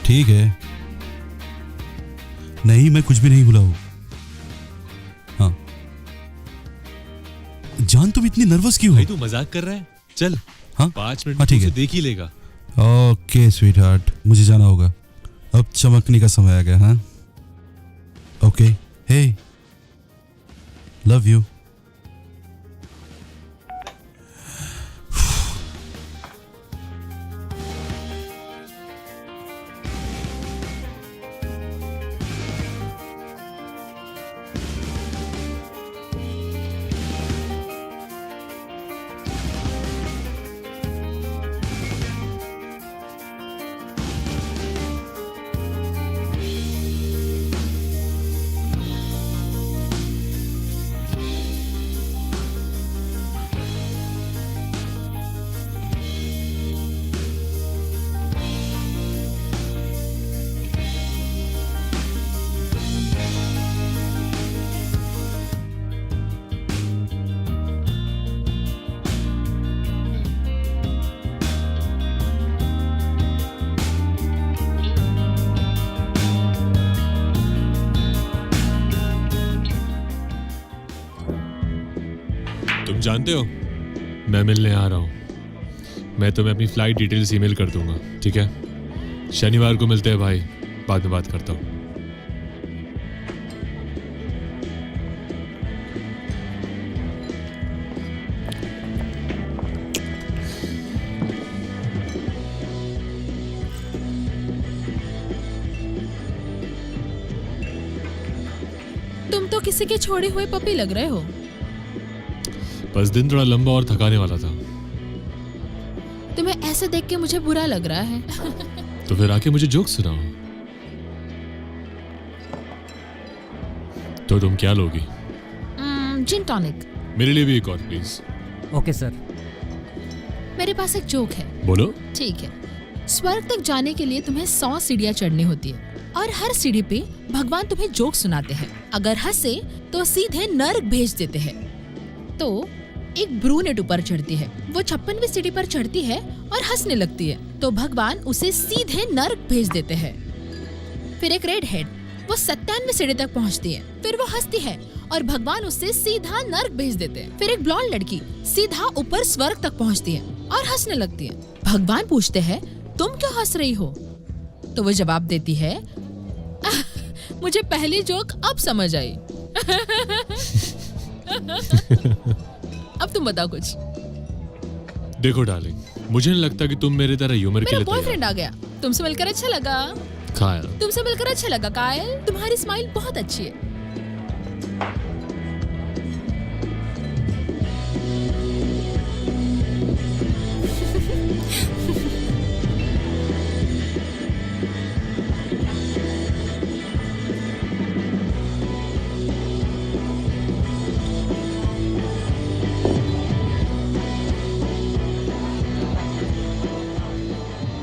ठीक है। नहीं, मैं कुछ भी नहीं भूला हूँ। हाँ जान, तुम इतनी नर्वस क्यों हो? भाई तू मजाक कर रहा है? चल हाँ 5 मिनट हाँ, में ठीक उसे है। देख ही लेगा। ओके स्वीट हार्ट, मुझे जाना होगा। अब चमकने का समय आ गया। हाँ ओके, हे लव यू। तुम जानते हो मैं मिलने आ रहा हूँ। मैं तुम्हें अपनी फ्लाइट डिटेल्स ईमेल कर दूंगा, ठीक है? शनिवार को मिलते हैं भाई, बाद में बात करता हूँ। तुम तो किसी के छोड़े हुए पपी लग रहे हो। बस दिन थोड़ा लंबा और थकाने वाला था। तुम्हें ऐसे देख के मुझे बुरा लग रहा है। तो फिर आके मुझे जोक सुनाओ। तो तुम क्या लोगी? जिन टॉनिक। मेरे लिए भी एक और प्लीज। Okay sir. मेरे पास एक जोक है। बोलो। ठीक है। स्वर्ग तक जाने के लिए तुम्हें 100 सीढ़ियां चढ़नी होती है और हर सीढ़ी पे भगवान तुम्हें जोक सुनाते हैं। अगर हंसे तो सीधे नर्क भेज देते हैं। तो एक ब्रूनेट ऊपर चढ़ती है, वो 56वीं सीढ़ी पर चढ़ती है और हंसने लगती है, तो भगवान उसे सीधे नर्क भेज देते हैं। फिर एक रेड हेड, वो 97वीं सीढ़ी तक पहुंचती है, फिर वो हंसती है और भगवान उसे सीधा नर्क भेज देते हैं। फिर एक ब्लॉन्ड लड़की सीधा ऊपर स्वर्ग तक पहुंचती है और हंसने लगती है। भगवान पूछते हैं तुम क्यों हंस रही हो? तो वो जवाब देती है मुझे पहली जोक अब समझ आई। अब तुम बताओ कुछ। देखो डार्लिंग, मुझे नहीं लगता कि तुम मेरे तरह ह्यूमर के मेरा लिए बॉयफ्रेंड आ गया। तुमसे मिलकर अच्छा लगा। खाया। तुमसे मिलकर अच्छा लगा कायल। तुम्हारी स्माइल बहुत अच्छी है।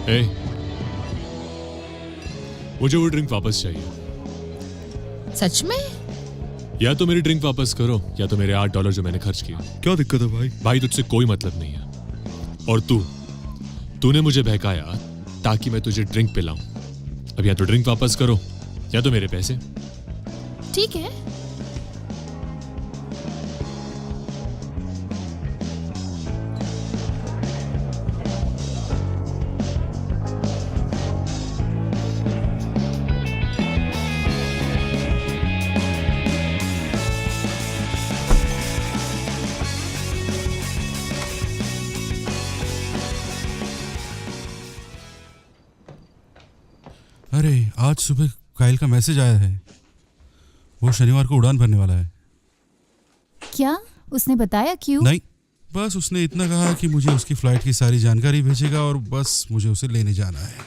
ए, मुझे वो ड्रिंक वापस चाहिए। सच में? या तो मेरी ड्रिंक वापस करो या तो मेरे $8 जो मैंने खर्च किए। क्या दिक्कत है भाई? भाई तुझसे कोई मतलब नहीं है। और तूने मुझे बहकाया ताकि मैं तुझे ड्रिंक पिलाऊं। अब या तो ड्रिंक वापस करो या तो मेरे पैसे। ठीक है। अरे आज सुबह कायल का मैसेज आया है, वो शनिवार को उड़ान भरने वाला है। क्या उसने बताया क्यों? नहीं, बस उसने इतना कहा कि मुझे उसकी फ्लाइट की सारी जानकारी भेजेगा और बस मुझे उसे लेने जाना है।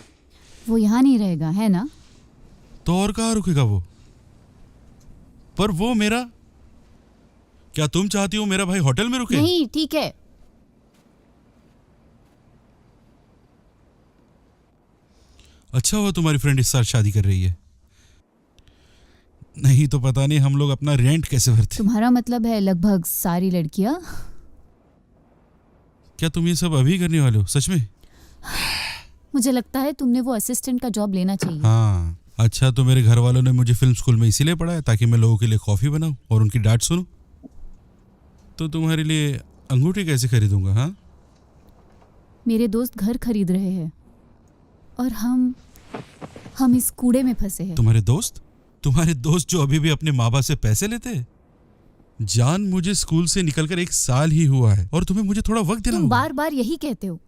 वो यहाँ नहीं रहेगा है ना? तो और कहाँ रुकेगा वो? पर वो मेरा, क्या तुम चाहती हो मेरा भाई होटल में रुके? नहीं, ठीक है। अच्छा हुआ तुम्हारी फ्रेंड इस साल शादी कर रही है, नहीं तो पता नहीं हम लोग अपना रेंट कैसे भरते। तुम्हारा मतलब है लगभग सारी लड़कियां? क्या तुम ये सब अभी करने वाले हो सच में? मुझे लगता है तुमने वो असिस्टेंट का जॉब लेना चाहिए। हाँ, अच्छा तो मेरे घर वालों ने मुझे फिल्म स्कूल में इसीलिए पढ़ाया ताकि मैं लोगों के लिए कॉफ़ी बनाऊं और उनकी डांट सुनूं। तो तुम्हारे लिए अंगूठी कैसे खरीदूंगा? हाँ, मेरे दोस्त घर खरीद रहे हैं और हम इस कूड़े में फंसे हैं। तुम्हारे दोस्त जो अभी भी अपने माँ बाप से पैसे लेते हैं? जान, मुझे स्कूल से निकलकर 1 साल ही हुआ है और तुम्हें मुझे थोड़ा वक्त देना तुम होगा। बार बार यही कहते हो।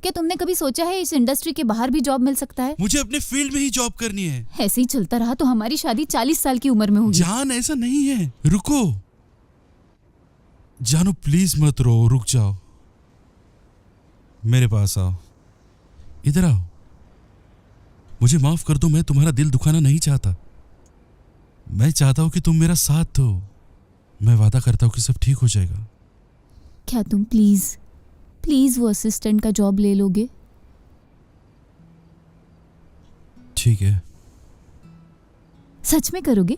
क्या तुमने कभी सोचा है इस इंडस्ट्री के बाहर भी जॉब मिल सकता है? मुझे अपने फील्ड में ही जॉब करनी है। ऐसे ही चलता रहा तो हमारी शादी 40 साल की उम्र में होगी। जान, ऐसा नहीं है, रुको। जानो प्लीज मत रो, रुक जाओ, मेरे पास आओ, इधर आओ। मुझे माफ कर दो, मैं तुम्हारा दिल दुखाना नहीं चाहता। मैं चाहता हूं कि तुम मेरा साथ दो। मैं वादा करता हूं कि सब ठीक हो जाएगा। क्या तुम प्लीज वो असिस्टेंट का जॉब ले लोगे? ठीक है। सच में करोगे?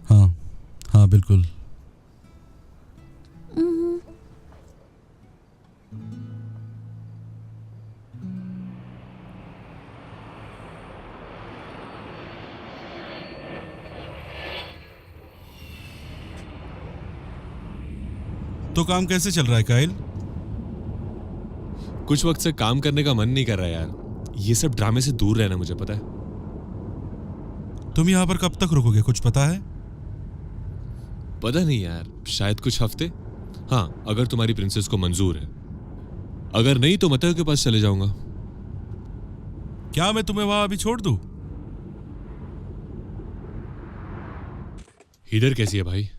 हाँ बिल्कुल। तो काम कैसे चल रहा है काइल? कुछ वक्त से काम करने का मन नहीं कर रहा यार। ये सब ड्रामे से दूर रहना मुझे पता है। तुम यहाँ पर कब तक रुकोगे, कुछ पता है? पता नहीं यार, शायद कुछ हफ्ते। हाँ, अगर तुम्हारी प्रिंसेस को मंजूर है। अगर नहीं तो मतयो के पास चले जाऊंगा। क्या मैं तुम्हें वहां अभी छोड़ दूं? हीदर कैसी है भाई?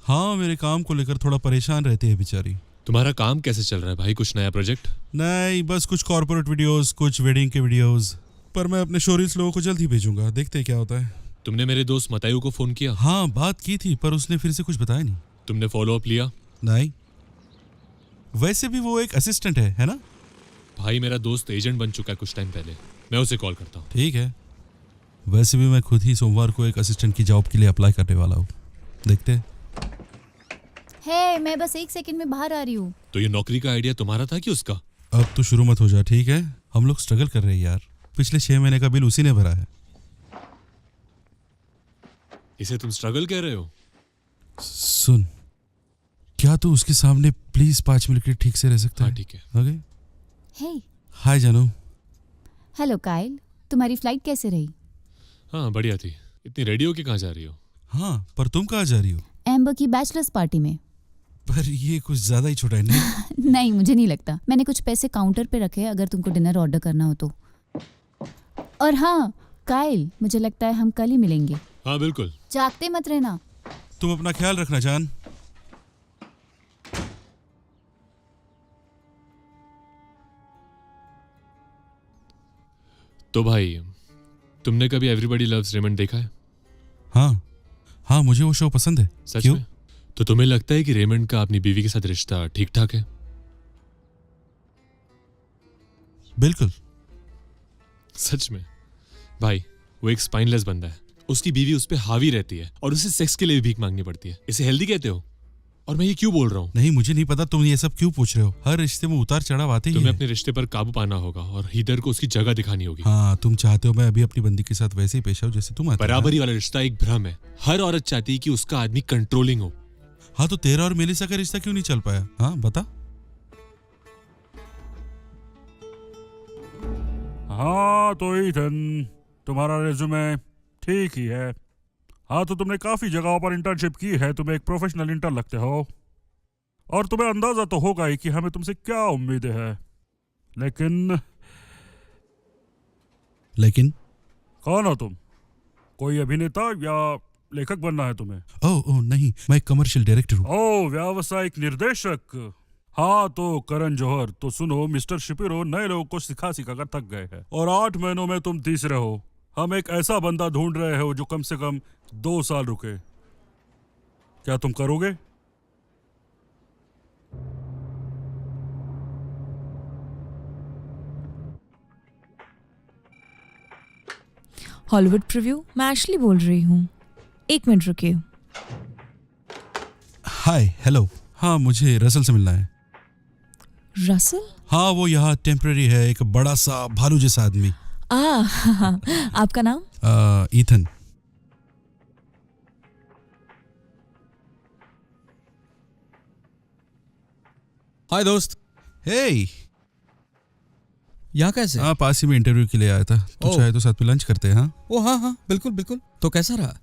हाँ, मेरे काम को लेकर थोड़ा परेशान रहती है बेचारी। तुम्हारा काम कैसे चल रहा है भाई? कुछ नया प्रोजेक्ट? नहीं, बस कुछ कॉर्पोरेट वीडियोस, कुछ वेडिंग के वीडियोस। पर मैं अपने शोरीज लोगों को जल्द ही भेजूंगा, देखते हैं क्या होता है। तुमने मेरे दोस्त मतायू को फोन किया? हाँ, बात की थी पर उसने फिर से कुछ बताया नहीं। तुमने फॉलो अप लिया? नहीं, वैसे भी वो एक असिस्टेंट है ना? भाई मेरा दोस्त एजेंट बन चुका है कुछ टाइम पहले, मैं उसे कॉल करता हूँ। ठीक है, वैसे भी मैं खुद ही सोमवार को एक असिस्टेंट की जॉब के लिए अप्लाई करने वाला हूँ, देखते हैं। मैं बस 1 सेकंड में बाहर आ रही हूँ। तो ये नौकरी का आइडिया तुम्हारा था कि उसका? अब तो शुरू मत हो जा, ठीक है? हम लोग स्ट्रगल कर रहे हैं यार। पिछले 6 महीने का बिल उसी ने भरा है। इसे तुम स्ट्रगल कह रहे हो? सुन, क्या तू उसके सामने प्लीज 5 मिनट के लिए ठीक से रह सकता है? हाँ ठीक है। ओके। हे, हाय जानू। हेलो काइल, तुम्हारी फ्लाइट कैसे रही? हाँ बढ़िया थी। इतनी रेडी हो के कहाँ जा रही हो? हाँ, पर तुम कहाँ जा रही हो? एम्बर की बैचलर्स पार्टी में। पर ये कुछ ज्यादा ही छोटा है नहीं? नहीं, मुझे नहीं लगता। मैंने कुछ पैसे काउंटर पे रखे हैं अगर तुमको डिनर ऑर्डर करना हो तो। और हाँ काइल, मुझे लगता है हम कल ही मिलेंगे। हाँ बिल्कुल। जागते मत रहना। तुम अपना ख्याल रखना जान। तो भाई, तुमने कभी एवरीबॉडी लव्स रेमंड देखा है? हाँ, मुझे वो शो पसंद है। सच क्यों? में? तो तुम्हें लगता है कि रेमंड का अपनी बीवी के साथ रिश्ता ठीक ठाक है? बिल्कुल। सच में? भाई, वो एक स्पाइनलेस बंदा है। उसकी बीवी उस पर हावी रहती है और उसे सेक्स के लिए भी भीख मांगनी पड़ती है। इसे हेल्दी कहते हो? और मैं ये क्यों बोल रहा हूँ? नहीं, मुझे नहीं पता तुम ये सब क्यों पूछ रहे हो। हर रिश्ते में उतार चढ़ाव आते ही तुम्हें है। अपने रिश्ते पर काबू पाना होगा और हीदर को उसकी जगह दिखानी होगी। हाँ, तुम चाहते हो मैं अभी अपनी बंदी के साथ वैसे ही पेश आऊं जैसे तुम आते हो। बराबरी वाला रिश्ता एक भ्रम है। हर औरत चाहती है कि उसका आदमी कंट्रोलिंग हो। हाँ, तो तेरा और मेलिसा का रिश्ता क्यों नहीं चल पाया? हाँ बता। हाँ तो ईथन, तुम्हारा रेज्यूमे ठीक ही है। हाँ तो तुमने काफी जगहों पर इंटर्नशिप की है, तुम एक प्रोफेशनल इंटर्न लगते हो और तुम्हें अंदाजा तो होगा ही कि हमें तुमसे क्या उम्मीदें हैं। लेकिन कौन हो तुम? कोई अभिनेता या लेखक बनना है तुम्हें? ओह नहीं, मैं कमर्शियल डायरेक्टर हूँ। ओह, व्यावसायिक निर्देशक। हाँ तो करण जौहर, तो सुनो मिस्टर शिपिरो नए लोगों को सिखा कर थक गए हैं और 8 महीनों में तुम तीसरे हो। हम एक ऐसा बंदा ढूंढ रहे हो जो कम से कम 2 साल रुके। क्या तुम करोगे? हॉलीवुड प्रीव्यू, मैं एशली बोल रही हूँ। 1 मिनट रुकिए। हाय, हेलो। हाँ, मुझे रसल से मिलना है। रसल? हाँ, वो यहाँ टेम्पररी है, एक बड़ा सा भालू जैसा आदमी। आपका नाम? ईथन। हाय दोस्त। हे, यहाँ कैसे? हाँ, पास ही में इंटरव्यू के लिए आया था। तो ओह। चाहे तो साथ में लंच करते हैं। हाँ, ओ हाँ, बिल्कुल बिल्कुल। तो कैसा रहा?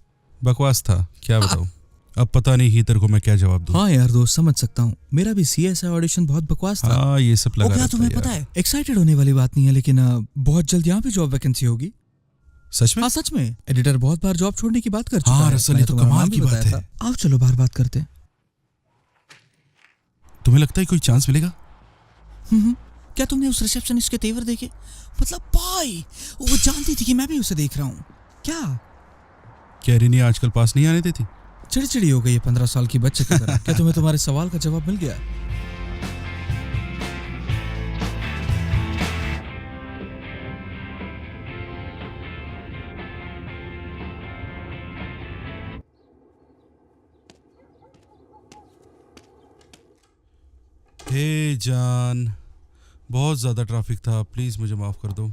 बकवास था, क्या बताऊँ। अब पता नहीं हीटर को मैं क्या जवाब दूँ। हाँ यार दोस्त, समझ सकता हूँ। मेरा भी CSI ऑडिशन बहुत बकवास था। हाँ, ये सब लगा क्या रहता तुम्हें यार। पता है, एक्साइटेड होने वाली बात नहीं है, लेकिन बहुत जल्द यहाँ भी जॉब वैकेंसी होगी। सच में? हाँ सच में। एडिटर बहुत बार जॉब छोड़ने की बात कर चुका हाँ, है। रसल, मैंने ये तो तुम्हारा कमाल नाम भी की बात बताया है। था। आओ चलो बाहर बात करते हैं। तुम्हें लगता है कोई चांस मिलेगा? क्या तुमने उस रिसेप्शनिस्ट के तेवर देखे? मतलब भाई, वो जानती थी कि मैं भी उसे देख रहा हूँ। क्या क्या रिनी आजकल पास नहीं आने देती? चिड़चिड़ी हो गई है 15 साल की बच्चे की तरह। क्या तुम्हें तुम्हारे सवाल का जवाब मिल गया? हे जान, बहुत ज़्यादा ट्रैफिक था, प्लीज़ मुझे माफ़ कर दो।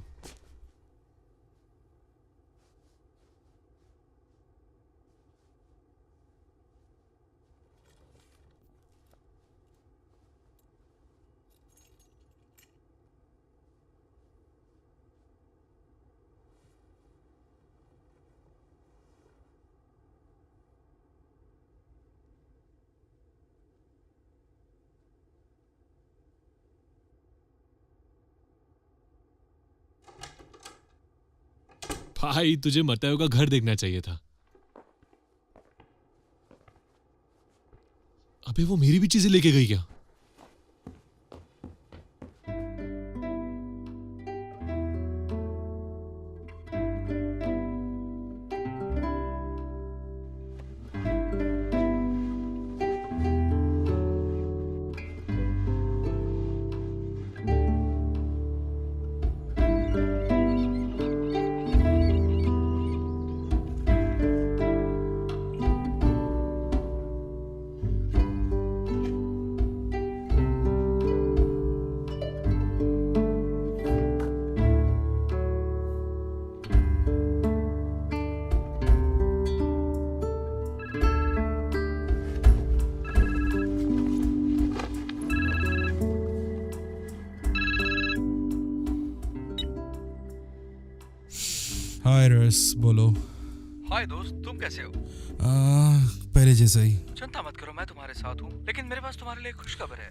भाई तुझे मतायो का घर देखना चाहिए था। अबे वो मेरी भी चीजें लेके गई क्या? हाय रस, बोलो। हाय दोस्त, तुम कैसे हो? पहले जैसा ही। चिंता मत करो, मैं तुम्हारे साथ हूँ। लेकिन मेरे पास तुम्हारे लिए खुशखबर है।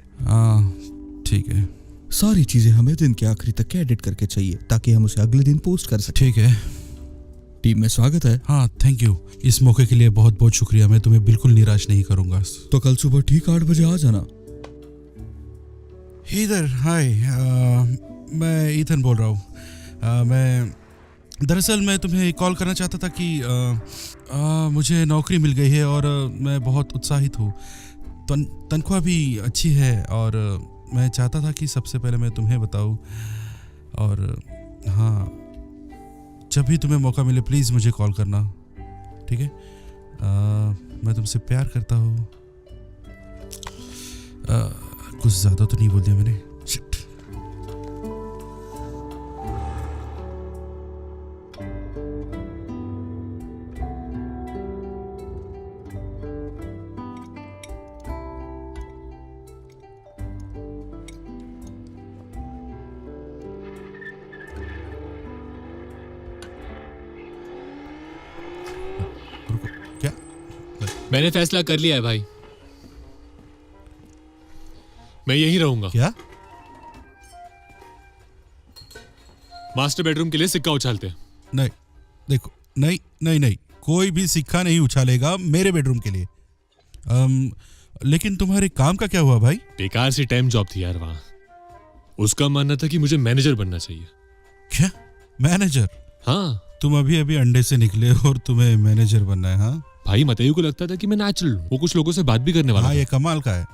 ठीक है। सारी चीजें हमें दिन के आखिरी तक एडिट करके चाहिए, ताकि हम उसे अगले दिन पोस्ट कर सकें। ठीक है। टीम में स्वागत है। हाँ, थैंक यू। इस मौके के लिए बहुत बहुत शुक्रिया। मैं तुम्हें बिल्कुल निराश नहीं करूंगा। तो कल सुबह ठीक 8 बजे आ जाना। इधर, हाय, मैं ईथन बोल रहा हूँ। दरअसल मैं तुम्हें कॉल करना चाहता था कि मुझे नौकरी मिल गई है और मैं बहुत उत्साहित हूँ। तनख्वाह भी अच्छी है और मैं चाहता था कि सबसे पहले मैं तुम्हें बताऊँ। और हाँ, जब भी तुम्हें मौका मिले प्लीज़ मुझे कॉल करना, ठीक है? मैं तुमसे प्यार करता हूँ। कुछ ज़्यादा तो नहीं बोल दिया मैंने? शिट। क्या? मैंने फैसला कर लिया है भाई, मैं यहीं रहूंगा। क्या? मास्टर बेडरूम के लिए सिक्का उछालते हैं। नहीं, देखो, नहीं नहीं नहीं, कोई भी सिक्का नहीं उछालेगा मेरे बेडरूम के लिए। लेकिन तुम्हारे काम का क्या हुआ भाई? बेकार सी टाइम जॉब थी यार वहां। उसका मानना था कि मुझे मैनेजर बनना चाहिए। क्या मैनेजर? हाँ तुम अभी अभी अंडे से निकले और तुम्हें मैनेजर बनना है? हाँ भाई, मतायू को लगता था कि मैं नेचुरल हूँ। वो कुछ लोगों से बात भी करने वाला हाँ, था। ये कमाल का है।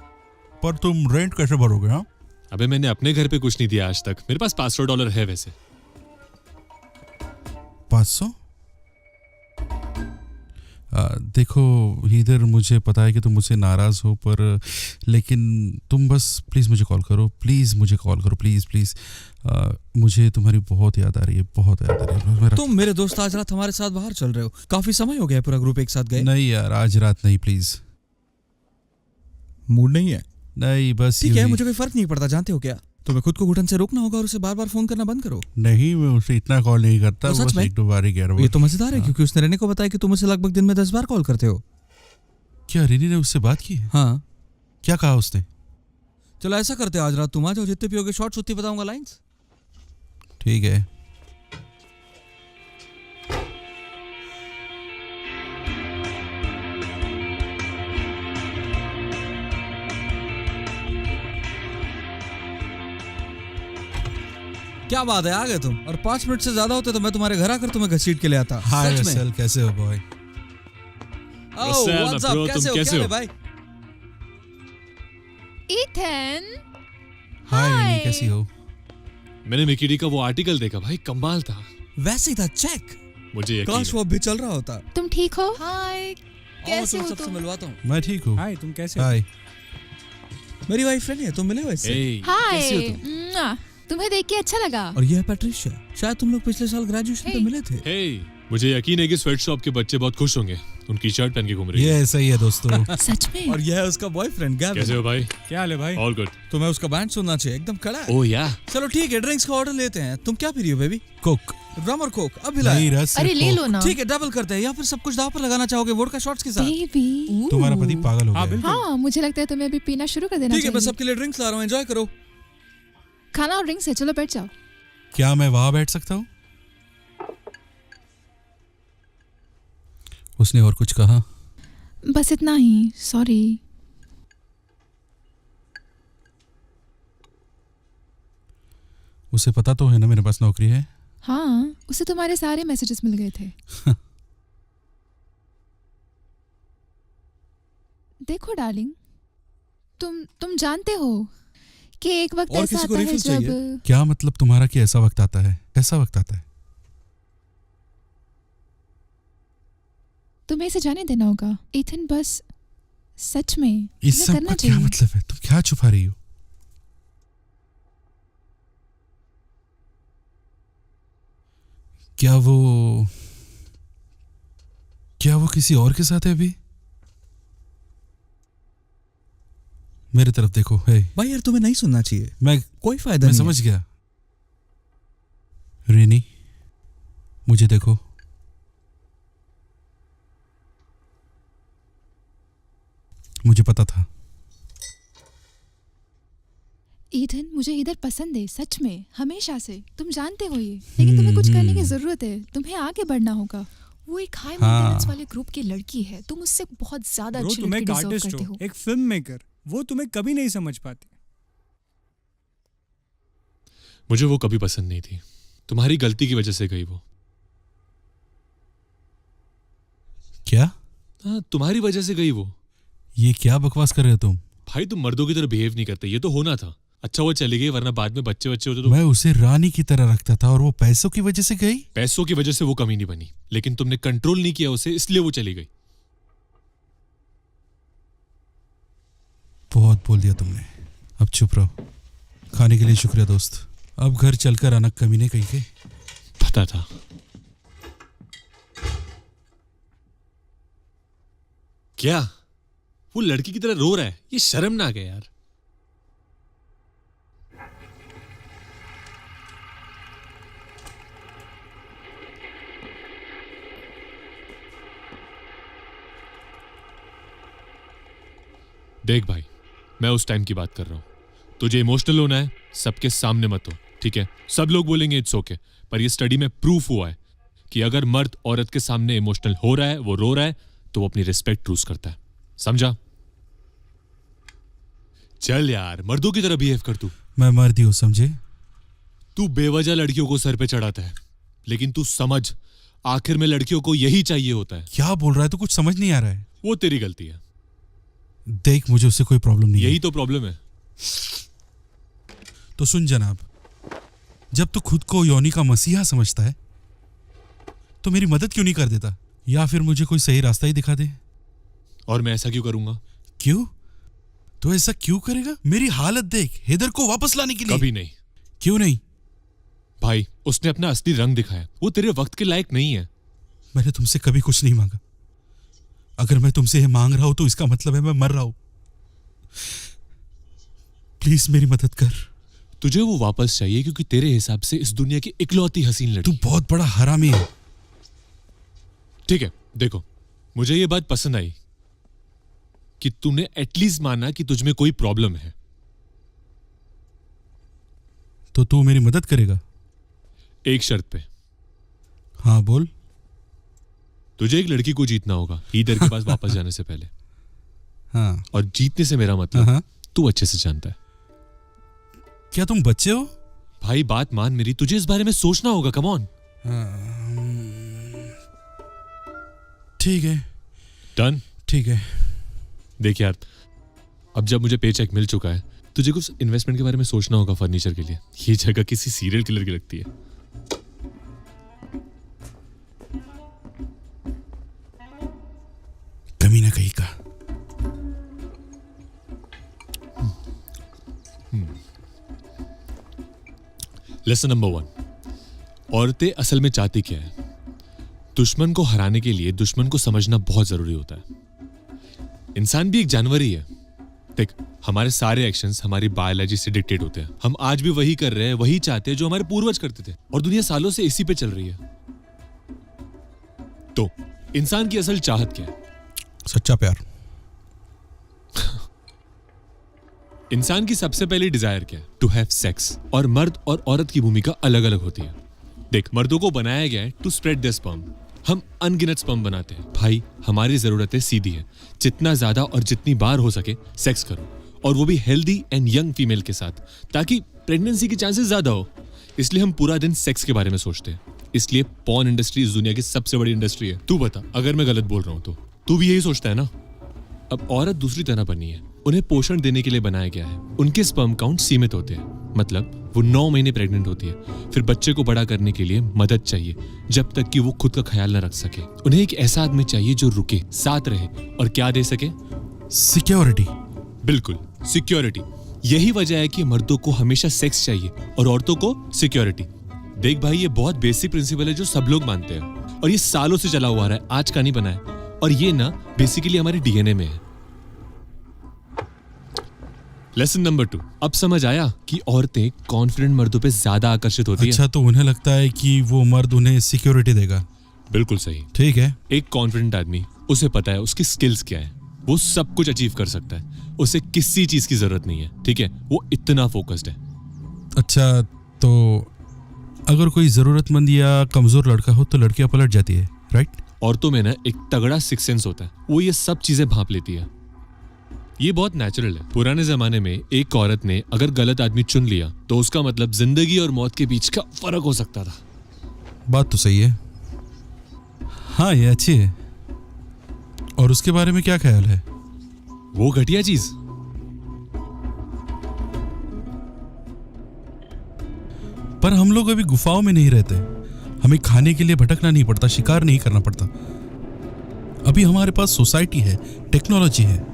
पर तुम रेंट कैसे भरोगे? हाँ, अबे मैंने अपने घर पे कुछ नहीं दिया आज तक। मेरे पास $500 है वैसे। 500? देखो इधर मुझे पता है कि तुम मुझसे नाराज़ हो, पर लेकिन तुम बस प्लीज़ मुझे कॉल करो, प्लीज़ मुझे कॉल करो, प्लीज़ प्लीज़। मुझे तुम्हारी बहुत याद आ रही है, बहुत याद आ रही है। मेरा तुम मेरे दोस्त आज रात हमारे साथ बाहर चल रहे हो, काफी समय हो गया पूरा ग्रुप एक साथ गए। नहीं यार, आज रात नहीं, प्लीज़। मूड नहीं है? नहीं बस ठीक यूं है, ही। मुझे कोई फर्क नहीं पड़ता, जानते हो क्या, तुम्हें खुद को घुटन से रोकना होगा और उसे बार बार फोन करना बंद करो। नहीं, मैं उसे इतना कॉल नहीं करता, तो सच बस में? एक दो बार ही कह रहा हूँ। ये तो मजेदार है, क्योंकि उसने रेने को बताया कि तुम उसे लगभग दिन में 10 बार कॉल करते हो। क्या रिनी ने उससे बात की है? हाँ। क्या कहा उसने? चलो ऐसा करते हैं, आज रात तुम आ जाओ, जितने पियोगे शॉर्ट्स उतनी बताऊंगा लाइंस। ठीक है। क्या बात है, आ गए तुम, और 5 मिनट से ज्यादा होते तो मैं तुम्हारे घर आकर तुम्हें घसीट के ले आता। हाय सच में। रसल, कैसे हो बॉय? ओह, रसल, व्हाट्स मैं अप, bro, कैसे तुम हो, कैसे क्या हो? है भाई? ईथन, हाय रिनी, हाय। कैसी हो? मैंने मिकी डी का वो आर्टिकल देखा भाई, कमाल था। वैसे ही था, चेक। मुझे यकीन काश है। वो अब भी चल रहा होता। तुम ठीक हो? हाय, आओ कैसे तुम हो सबसे तुम? मिलवाता हूँ। मैं ठीक हूँ। हाय, तुम कैसे हो? हाय। मेरी वाइफ फ्रेंड है, तुम मिले हो इससे? Hey, कैसी हो हाय, मुआ, तुम्हें देख के अच्छा लगा। और ये है पैट्रिशिया, शायद तुम लोग पिछले साल ग्रेजुएशन पे Hey. मिले थे। hey, मुझे यकीन है कि स्वेट शॉप के बच्चे बहुत खुश होंगे, उनकी शर्ट पहन के घूम रही ये है। ऐसा ही है दोस्तों। सच में? और ये है उसका बॉयफ्रेंड कैसे गैविन। हो भाई? क्या हाल है भाई? All good. तुम्हें उसका बैंड सुनना चाहिए, एकदम कड़ा है। ओह या, चलो ठीक है, ड्रिंक्स का ऑर्डर लेते हैं। तुम क्या पी रही हो बेबी? कुक। रम और कोक? अब नहीं, हिलाए। रस अरे सिर्फ ले कोक। लो ना। ठीक है, डबल करते हैं, या फिर सब कुछ दाव पर लगाना चाहोगे वोडका शॉट्स के साथ? बेबी, तुम्हारा पति पागल हो हाँ, गया है। बिल्कुल। हाँ, मुझे लगता है तुम्हें अभी पीना शुरू कर देना ठीक है, मैं चाहिए। सबके लिए ड्रिंक्स ला रहा हूँ, एंजॉय करो। खाना और ड्रिंक्स है, चलो बैठ जाओ। क्या मैं वहां बैठ सकता हूँ? उसने और कुछ कहा? बस इतना ही, सॉरी। उसे पता तो है ना मेरे पास नौकरी है? हाँ, उसे तुम्हारे सारे मैसेजेस मिल गए थे। देखो डार्लिंग, तुम जानते हो कि एक वक्त और ऐसा किसी को आता है refill जब चाहिए? क्या मतलब तुम्हारा कि ऐसा वक्त आता है? कैसा वक्त आता है? तुम्हें इसे जाने देना होगा ईथन, बस सच में इस तुम्हें सब करना का क्या चाहिए। मतलब है? तुम क्या छुपा रही हो? क्या वो किसी और के साथ है अभी? मेरी तरफ देखो। है भाई यार, तुम्हें नहीं सुनना चाहिए, मैं कोई फायदा मैं नहीं समझ गया। रेनी, मुझे देखो। मुझे पता था। ईथन, मुझे इधर पसंद है, सच में, हमेशा से। तुम जानते हो ये, लेकिन तुम्हें कुछ करने की जरूरत है। तुम्हें आगे बढ़ना होगा। वो एक हाई मेंटेनेंस वाले ग्रुप की लड़की है। तुम उससे बहुत ज्यादा ब्रो, अच्छी तुम लड़की एक डिजर्व आर्टिस्ट करते हो, हो। एक फिल्म मेकर, वो तुम्हें कभी नहीं समझ पाते। मुझे वो कभी पसंद नहीं थी, तुम्हारी गलती की वजह से गई वो। क्या? हाँ, तुम्हारी वजह से गई वो। ये क्या बकवास कर रहे हो तुम? भाई तुम मर्दों की तरह बिहेव नहीं करते, ये तो होना था। अच्छा वो चली गई, वरना बाद में बच्चे होते तो मैं उसे रानी की तरह रखता था और वो पैसों की वजह से गई। पैसों की वजह से वो कमी नहीं बनी, लेकिन तुमने कंट्रोल नहीं किया उसे, इसलिए वो चली गई। बहुत बोल दिया तुमने, अब चुप रहो। खाने के लिए शुक्रिया दोस्त। अब घर चलकर आना कमीने कहीं के। पता था। क्या वो लड़की की तरह रो रहा है? ये शर्मनाक है यार। देख भाई, मैं उस टाइम की बात कर रहा हूं। तुझे इमोशनल होना है, सबके सामने मत हो, ठीक है? सब लोग बोलेंगे इट्स ओके, पर ये स्टडी में प्रूफ हुआ है कि अगर मर्द औरत के सामने इमोशनल हो रहा है, वो रो रहा है, तो वो अपनी रिस्पेक्ट लूज करता है। समझा? चल यार, मर्दों की तरह बिहेव कर तू। मैं मर्द ही हूं, समझे? तू बेवजह लड़कियों को सर पे चढ़ाता है, लेकिन तू समझ, आखिर में लड़कियों को यही चाहिए होता है। क्या बोल रहा है? तो कुछ समझ नहीं आ रहा है। वो तेरी गलती है। देख, मुझे उससे कोई प्रॉब्लम नहीं यही है। तो प्रॉब्लम है। तो सुन जनाब, जब तू खुद को योनी का मसीहा समझता है तो मेरी मदद क्यों नहीं कर देता? या फिर मुझे कोई सही रास्ता ही दिखा दे। और मैं ऐसा क्यों करूंगा? क्यों? तो ऐसा क्यों करेगा? मेरी हालत देख, हैदर को वापस लाने के लिए। कभी नहीं क्यों नहीं? भाई, उसने अपना असली रंग दिखाया, वो तेरे वक्त के लायक नहीं है। मैंने तुमसे कभी कुछ नहीं मांगा। अगर मैं तुमसे ये मांग रहा हूं तो इसका मतलब है मैं मर रहा हूं। प्लीज मेरी मदद कर। तुझे वो वापस चाहिए क्योंकि तेरे हिसाब से इस दुनिया की इकलौती हसीन तू लड़की। बहुत बड़ा हरामी है। ठीक है, देखो, मुझे ये बात पसंद आई कि तूने एटलीस्ट माना कि तुझ में कोई प्रॉब्लम है। तो तू मेरी मदद करेगा? एक शर्त पे। हाँ बोल। तुझे एक लड़की को जीतना होगा हीदर के पास वापस जाने से पहले। हाँ। और जीतने से मेरा मतलब हाँ। तू अच्छे से जानता है। क्या तुम बच्चे हो? भाई बात मान मेरी, तुझे इस बारे में सोचना होगा। Come on. ठीक है। डन। ठीक है। देख यार, अब जब मुझे पे चेक मिल चुका है, तुझे कुछ इन्वेस्टमेंट के बारे में सोचना होगा फर्नीचर के लिए। ये जगह किसी सीरियल किलर की लगती है। कमी ना कहीं का। लेसन नंबर 1, औरतें असल में चाहती क्या है? दुश्मन को हराने के लिए दुश्मन को समझना बहुत जरूरी होता है। इंसान भी एक जानवर ही है। देख, हमारे सारे एक्शंस हमारी बायोलॉजी से डिक्टेट होते हैं। हम आज भी वही कर रहे हैं, वही चाहते हैं जो हमारे पूर्वज करते थे, और दुनिया सालों से इसी पे चल रही है। तो इंसान की असल चाहत क्या है? सच्चा प्यार। इंसान की सबसे पहली डिजायर क्या है? To have sex. और मर्द और औरत की भूमिका अलग अलग होती है। देख, मर्दों को बनाया गया है टू स्प्रेड देयर स्पर्म। हम अनगिनत स्पर्म बनाते हैं। भाई, हमारी जरूरतें सीधी है, जितना ज्यादा और जितनी बार हो सके सेक्स करो, और वो भी हेल्दी एंड यंग फीमेल के साथ, ताकि प्रेगनेंसी के चांसेस ज्यादा हो। इसलिए हम पूरा दिन सेक्स के बारे में सोचते हैं। इसलिए पॉर्न इंडस्ट्री इस दुनिया की सबसे बड़ी इंडस्ट्री है। तू बता, अगर मैं गलत बोल रहा हूं तो तू भी यही सोचता है ना? अब औरत दूसरी तरह बनी है। उन्हें पोषण देने के लिए बनाया गया है। उनके स्पर्म काउंट सीमित होते हैं, मतलब वो 9 महीने प्रेग्नेंट होती है। फिर बच्चे को बड़ा करने के लिए मदद चाहिए, जब तक कि वो खुद का ख्याल न रख सके। उन्हें एक ऐसा आदमी चाहिए जो रुके, साथ रहे, और क्या दे सके? सिक्योरिटी। बिल्कुल, सिक्योरिटी। यही वजह है कि मर्दों को हमेशा सेक्स चाहिए और औरतों को सिक्योरिटी। देख भाई, ये बहुत बेसिक प्रिंसिपल है जो सब लोग मानते हैं, और ये सालों से चला हुआ आ रहा है, आज का नहीं बना है। और ये ना बेसिकली हमारे डीएनए में है। लेसन नंबर 2, अब समझ आया कि औरतें कॉन्फिडेंट मर्दों पे ज्यादा आकर्षित होती अच्छा, तो उन्हें लगता है कि वो मर्द उन्हें सिक्योरिटी देगा। बिल्कुल सही। ठीक है। एक कॉन्फिडेंट आदमी, उसे पता है उसकी स्किल्स क्या है, वो सब कुछ अचीव कर सकता है, उसे किसी चीज की जरूरत नहीं है। ठीक है, वो इतना फोकस्ड है। अच्छा, तो अगर कोई जरूरतमंद या कमजोर लड़का हो तो लड़कियां पलट जाती है, राइट? औरतों में ना एक तगड़ा सिक्स सेंस होता है, वो ये सब चीजें भांप लेती है। ये बहुत नेचुरल है। पुराने जमाने में एक औरत ने अगर गलत आदमी चुन लिया तो उसका मतलब जिंदगी और मौत के बीच का फर्क हो सकता था। बात तो सही है। हाँ, ये अच्छी है। और उसके बारे में क्या ख्याल है? वो घटिया चीज। पर हम लोग अभी गुफाओं में नहीं रहते। हमें खाने के लिए भटकना नहीं पड़ता, शिकार नहीं करना पड़ता। अभी हमारे पास सोसाइटी है, टेक्नोलॉजी है,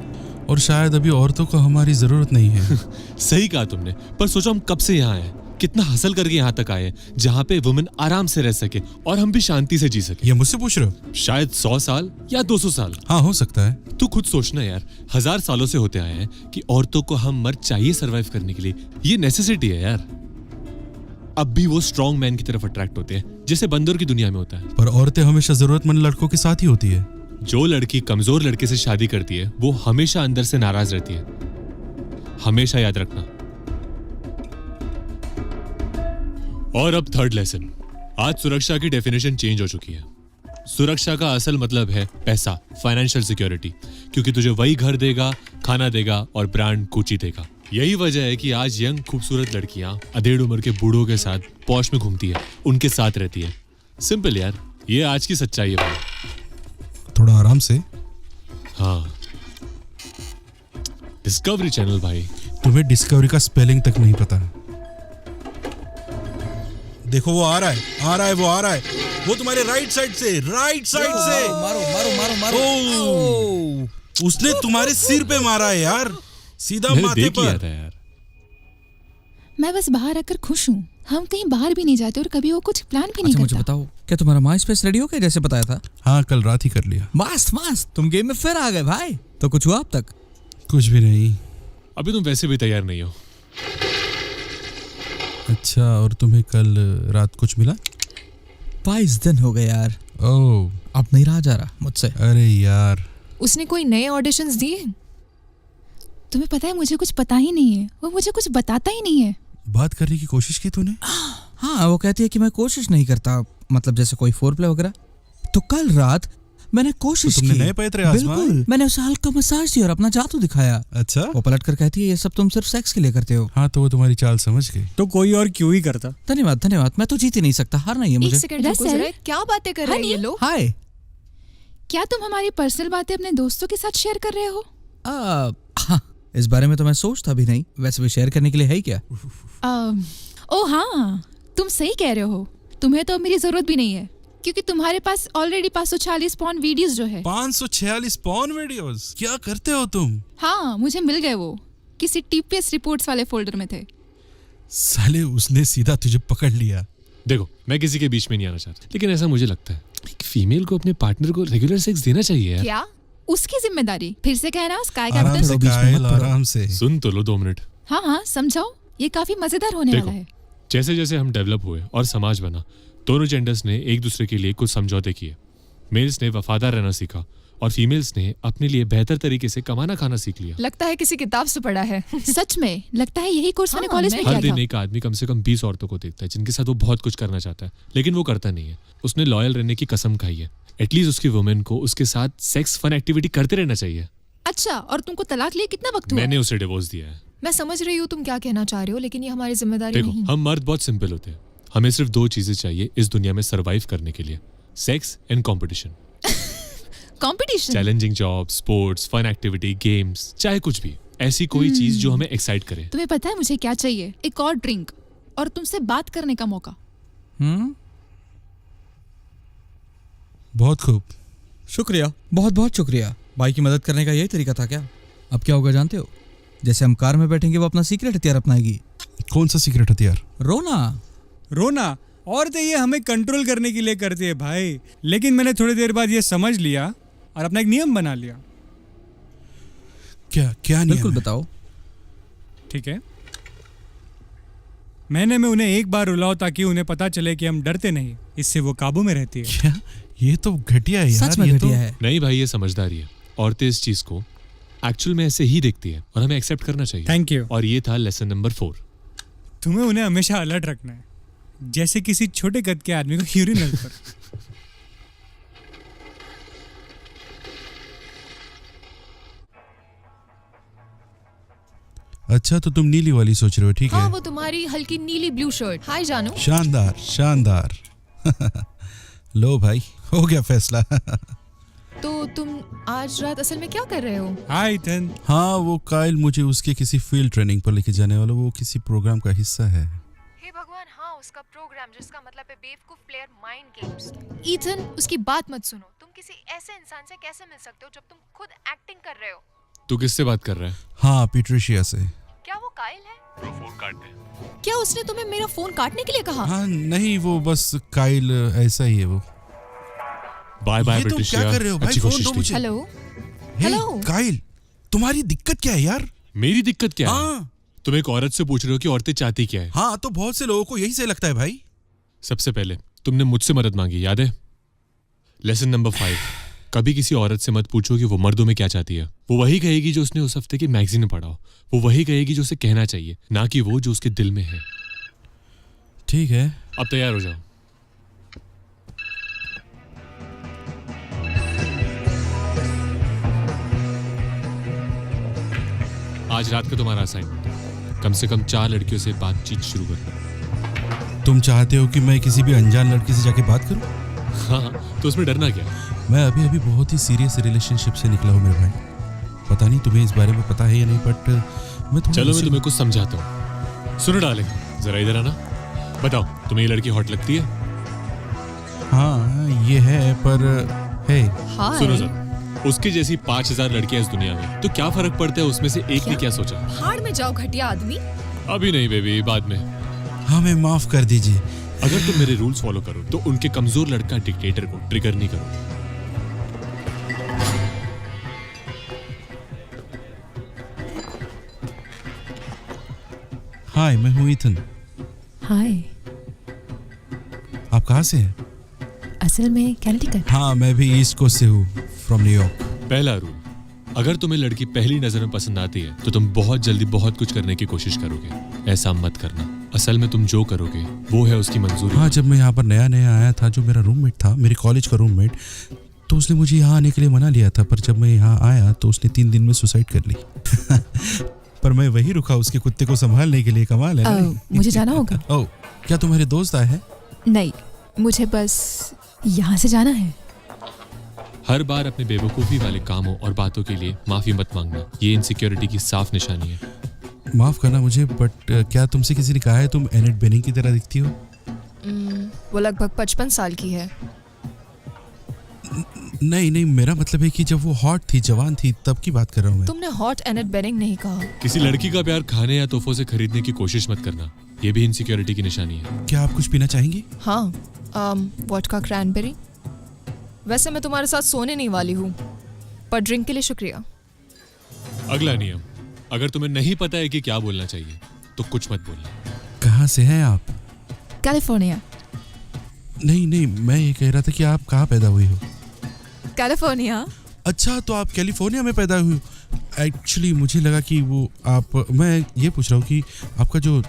और शायद अभी औरतों को हमारी जरूरत नहीं है। सही कहा तुमने। पर सोचो, हम कब से यहाँ हैं, कितना हासिल करके यहाँ तक आए हैं, जहाँ पे वुमेन आराम से रह सके और हम भी शांति से जी सके। ये मुझसे पूछ रहे हो? शायद 100 साल या 200 साल। हाँ, हो सकता है। तू खुद सोचना यार, 1000 सालों से होते आए हैं कि औरतों को हम मर्द चाहिए सरवाइव करने के लिए। ये नेसेसिटी है यार। अब भी वो स्ट्रॉन्ग मैन की तरफ अट्रैक्ट होते हैं, जैसे बंदर की दुनिया में होता है। पर औरतें हमेशा जरूरतमंद लड़कों के साथ ही होती है। जो लड़की कमजोर लड़के से शादी करती है वो हमेशा अंदर से नाराज रहती है। हमेशा याद रखना। और अब थर्ड लेसन। आज सुरक्षा की डेफिनेशन चेंज हो चुकी है। सुरक्षा का असल मतलब है पैसा, फाइनेंशियल सिक्योरिटी, क्योंकि तुझे वही घर देगा, खाना देगा और ब्रांड गुची देगा। यही वजह है कि आज यंग खूबसूरत लड़कियां अधेड़ उम्र के बूढ़ों के साथ पॉश में घूमती है, उनके साथ रहती है। सिंपल यार, ये आज की सच्चाई है भाई। थोड़ा आराम से। हाँ, डिस्कवरी चैनल भाई। तुम्हें डिस्कवरी का स्पेलिंग तक नहीं पता। देखो वो आ रहा है वो आ रहा है, वो तुम्हारे राइट साइड से मारो मारो मारो मारो। ओह, उसने तुम्हारे सिर पे मारा है यार, सीधा मैंने माथे देख लिया पर। था यार। मैं बस बाहर आकर खुश हूँ। हम कहीं बाहर भी नहीं जाते और कभी वो कुछ प्लान भी नहीं अच्छा मुझे करता। बताओ, क्या तुम्हारा माई स्पेस रेडी हो गया जैसे बताया था? हाँ, कल रात ही कर लिया। मस्त मस्त, तुम गेम में फिर आ गए भाई। तो कुछ हुआ अब तक? कुछ भी नहीं। अभी तुम वैसे भी तैयार नहीं हो। अच्छा, और तुम्हें कल रात कुछ मिला? 22 दिन हो गए यार, ओह, अब नहीं रहा जा रहा मुझसे। अरे यार, उसने कोई नए ऑडिशंस दिए? तुम्हें पता है मुझे कुछ पता ही नहीं है, वो मुझे कुछ बताता ही नहीं है। बात करने की कोशिश की तूने? हाँ, वो कहती है कि मैं कोशिश नहीं करता, मतलब जैसे कोई फोर प्ले वगैरह। तो कल रात मैंने कोशिश तो तुमने की। नए पैतरे आजमाए? बिल्कुल, मैंने उसे हल्का मसाज दिया और अपना जादू दिखाया। अच्छा, वो पलट कर कहती है ये सब तुम सिर्फ सेक्स के लिए करते हो। हाँ तो वो तुम्हारी चाल समझ गई। तो कोई और क्यों ही करता। धन्यवाद धन्यवाद, मैं तो जीत ही नहीं सकता, हार नहीं है एक मुझे। सेकंड रुको रसल? जरा, क्या बातें कर रहे हैं ये लोग? हाय। क्या तुम हमारी पर्सनल बातें अपने दोस्तों के साथ शेयर कर रहे हो? हाँ, इस बारे में तो मैं सोचता भी नहीं, वैसे भी शेयर करने के लिए है ही क्या। ओ हाँ, तुम सही कह रहे हो। तुम्हें तो मेरी जरूरत भी नहीं है, क्योंकि तुम्हारे पास ऑलरेडी 546 पॉर्न वीडियोस जो है। 546 पॉर्न वीडियोस? क्या करते हो तुम? हाँ, मुझे मिल गए वो, किसी टीपीएस रिपोर्ट्स वाले फोल्डर में थे। साले उसने सीधा तुझे पकड़ लिया। देखो, मैं किसी के बीच में नहीं आना चाहता, लेकिन ऐसा मुझे लगता है एक फीमेल को अपने पार्टनर को रेगुलर सेक्स देना चाहिए यार। क्या? उसकी जिम्मेदारी? फिर से कहना स्काई आराम कैप्टन। से बीच में कायल, मत पड़ो। आराम से। सुन तो लो 2 मिनट। हाँ हाँ, समझाओ, ये काफी मजेदार होने देखो, वाला है। जैसे जैसे हम डेवलप हुए और समाज बना, दोनों जेंडर्स ने एक दूसरे के लिए कुछ समझौते किए। मेल्स ने वफादार रहना सीखा और फीमेल्स ने अपने लिए बेहतर तरीके से कमाना खाना सीख लिया। लगता है किसी किताब से पढ़ा है। सच में लगता है यही कोर्स मैंने हाँ, कॉलेज में मैं- किया हर दिन था। एक आदमी कम से कम 20 औरतों को देखता है जिनके साथ वो बहुत कुछ करना चाहता है, लेकिन वो करता नहीं है। उसने लॉयल रहने की कसम खाई है। एटलीस्ट उसकी वुमेन को उसके साथ सेक्स फन एक्टिविटी करते रहना चाहिए। अच्छा, और तुमको तलाक लिए कितना वक्त हुआ? मैंने उसे डिवोर्स दिया है। मैं समझ रही हूँ तुम क्या कहना चाह रहे हो, लेकिन ये हमारी जिम्मेदारी देखो, नहीं। हम मर्द बहुत सिंपल होते हैं। हमें सिर्फ 2 चीजें चाहिए इस दुनिया में सरवाइव करने के लिए, sex and competition. Competition? Challenging job, sports, fun activity, games, चाहे कुछ भी, ऐसी कोई चीज जो हमें एक्साइट करे। तुम्हें पता है मुझे क्या चाहिए? एक और ड्रिंक और तुमसे बात करने का मौका। बहुत खूब। शुक्रिया, बहुत बहुत शुक्रिया। भाई की मदद करने का यही तरीका था क्या? अब क्या होगा जानते हो? जैसे हम कार में बैठेंगे वो अपना सीक्रेट हथियार अपनाएगी। कौन सा सीक्रेट हथियार? रोना। रोना औरतें ये हमें कंट्रोल करने के लिए करती है भाई, लेकिन मैंने थोड़ी देर बाद ये समझ लिया और अपना एक नियम बना लिया। क्या क्या नियम बिल्कुल है? बताओ। ठीक है, मैंने में उन्हें एक बार रुलाओ ताकि उन्हें पता चले कि हम डरते नहीं, इससे वो काबू में रहती है। क्या? ये तो घटिया है यार। सच में ये घटिया तो है। नहीं भाई, ये समझदारी है। औरतें इस चीज को एक्चुअल में ऐसे ही देखती है और हमें एक्सेप्ट करना चाहिए। Thank you. और ये था लेसन नंबर 4। तुम्हें उन्हें हमेशा अलर्ट रखना है, जैसे किसी छोटे कद के आदमी को यूरिनल पर। अच्छा, तो तुम नीली वाली सोच रहे हो, ठीक हाँ, है। वो तुम्हारी हल्की नीली ब्लू शर्ट। हाय जानू। शानदार शानदार। लो भाई, हो गया फैसला। तो तुम आज रात असल में क्या कर रहे हो? हाय इथन। हाँ, वो काइल मुझे उसके किसी फील्ड ट्रेनिंग पर लेके जाने वाला, वो किसी प्रोग्राम का हिस्सा है। हे भगवान, हाँ, उसका प्रोग्राम जिसका मतलब है बेवकूफ प्लेयर माइंड गेम्स। ईथन, उसकी बात मत सुनो। तुम किसी ऐसे इंसान से कैसे मिल सकते हो जब तुम खुद एक्टिंग कर रहे हो? तू किससे बात कर रहा है? हाँ, पीट्रिशिया से। क्या वो काइल है? फोन काट दे। क्या उसने तुम्हें मेरा फोन काटने के लिए कहा? हाँ नहीं, वो बस काइल ऐसा ही है वो। बाय बाय ये तुम ब्रिटिश। क्या कर रहे हो भाई? अच्छी फोन कोशिश दो थी। मुझे। हेलो। हे, हेलो। काइल, तुम्हारी दिक्कत क्या है यार? मेरी दिक्कत क्या है? हाँ तुम एक औरत से पूछ रहे हो कि औरतें चाहती क्या है। हाँ, तो बहुत से लोगों को यही से लगता है भाई। सबसे पहले तुमने मुझसे मदद मांगी, याद है? लेसन नंबर 5, कभी किसी औरत से मत पूछो कि वो मर्दों में क्या चाहती है। वो वही कहेगी जो उसने उस हफ्ते की मैगजीन में पढ़ा हो। वो वही कहेगी जो उसे कहना चाहिए, ना कि वो जो उसके दिल में है। ठीक है। अब तैयार हो जाओ। आज रात का तुम्हारा असाइनमेंट, कम से कम 4 लड़कियों से बातचीत शुरू करना। तुम चाहते हो कि मैं किसी भी अनजान लड़की से जाके बात करूं? हाँ, तो उसमें डरना क्या? मैं अभी अभी बहुत ही सीरियस रिलेशनशिप से निकला हूं मेरे भाई। पता नहीं तुम्हें इस बारे में पता है या नहीं, बट मैं चलो मैं तुम्हें कुछ समझाता हूँ। सुनो डार्लिंग, जरा इधर आना। बताओ, तुम्हें ये लड़की हॉट लगती है? हाँ ये है, पर है हाय सुनो सर, उसकी जैसी 5000 लड़कियां इस दुनिया में, तो क्या फर्क पड़ता है उसमें से एक ने क्या सोचा? भाड़ में जाओ घटिया आदमी। अभी नहीं बेबी, बाद में। हमें माफ कर दीजिए। अगर तुम मेरे रूल्स फॉलो करो तो उनके कमजोर लड़का डिक्टेटर को ट्रिगर नहीं करो। हाय, मैं हूँ ईथन। हाय। आप कहाँ से हैं? असल में कैनेडिकट। हाँ, मैं भी ईस्ट कोस्ट से हूँ, फ्रॉम न्यूयॉर्क। पहला रूल, अगर तुम्हें लड़की पहली नजर में पसंद आती है तो तुम बहुत जल्दी बहुत कुछ करने की कोशिश करोगे। ऐसा मत करना। असल में तुम जो करोगे वो है उसकी मंजूरी। हाँ, जब मैं यहाँ पर नया नया आया था, जो मेरा रूममेट था, मेरे कॉलेज का रूममेट, तो उसने मुझे यहाँ आने के लिए मना लिया था, पर जब मैं यहाँ आया तो उसने 3 दिन में सुसाइड कर ली। पर मैं वही रुका उसके कुत्ते को संभालने के लिए। कमाल है ना? मुझे जाना होगा। ओह, क्या तुम्हारे दोस्त आए हैं? नहीं, मुझे बस यहाँ से जाना है। हर बार अपने बेवकूफ़ी वाले कामों और बातों के लिए माफी मत मांगना। ये इनसिक्योरिटी की साफ निशानी है। माफ करना मुझे, बट क्या तुमसे किसी ने कहा है तुम एनेट बेनिंग की तरह दिखती हो? वो लगभग 55 साल की है। नहीं नहीं, मेरा मतलब है कि जब वो हॉट थी, जवान थी, तब की बात कर रहा हूँ मैं। तुमने हॉट एनेट बेनिंग नहीं कहा। किसी लड़की का प्यार खाने या तोहफों से खरीदने की कोशिश मत करना। ये भी इनसिक्योरिटी की निशानी है। क्या आप कुछ पीना चाहेंगी? हाँ, वोडका क्रैनबेरी। वैसे मैं तुम्हारे साथ सोने नहीं वाली हूँ, पर ड्रिंक के लिए शुक्रिया। अगला नियम, अगर तुम्हें नहीं पता है कि क्या बोलना चाहिए तो कुछ मत बोलना। कहाँ से हैं आप? कैलिफोर्निया। नहीं नहीं, मैं ये कह रहा था कि आप कहाँ पैदा हुई हो? कैलिफोर्निया? अच्छा, तो आप कैलिफोर्निया में पैदा हुई हो। एक्चुअली मुझे लगा कि वो आप, मैं ये पूछ रहा हूँ कि आपका जो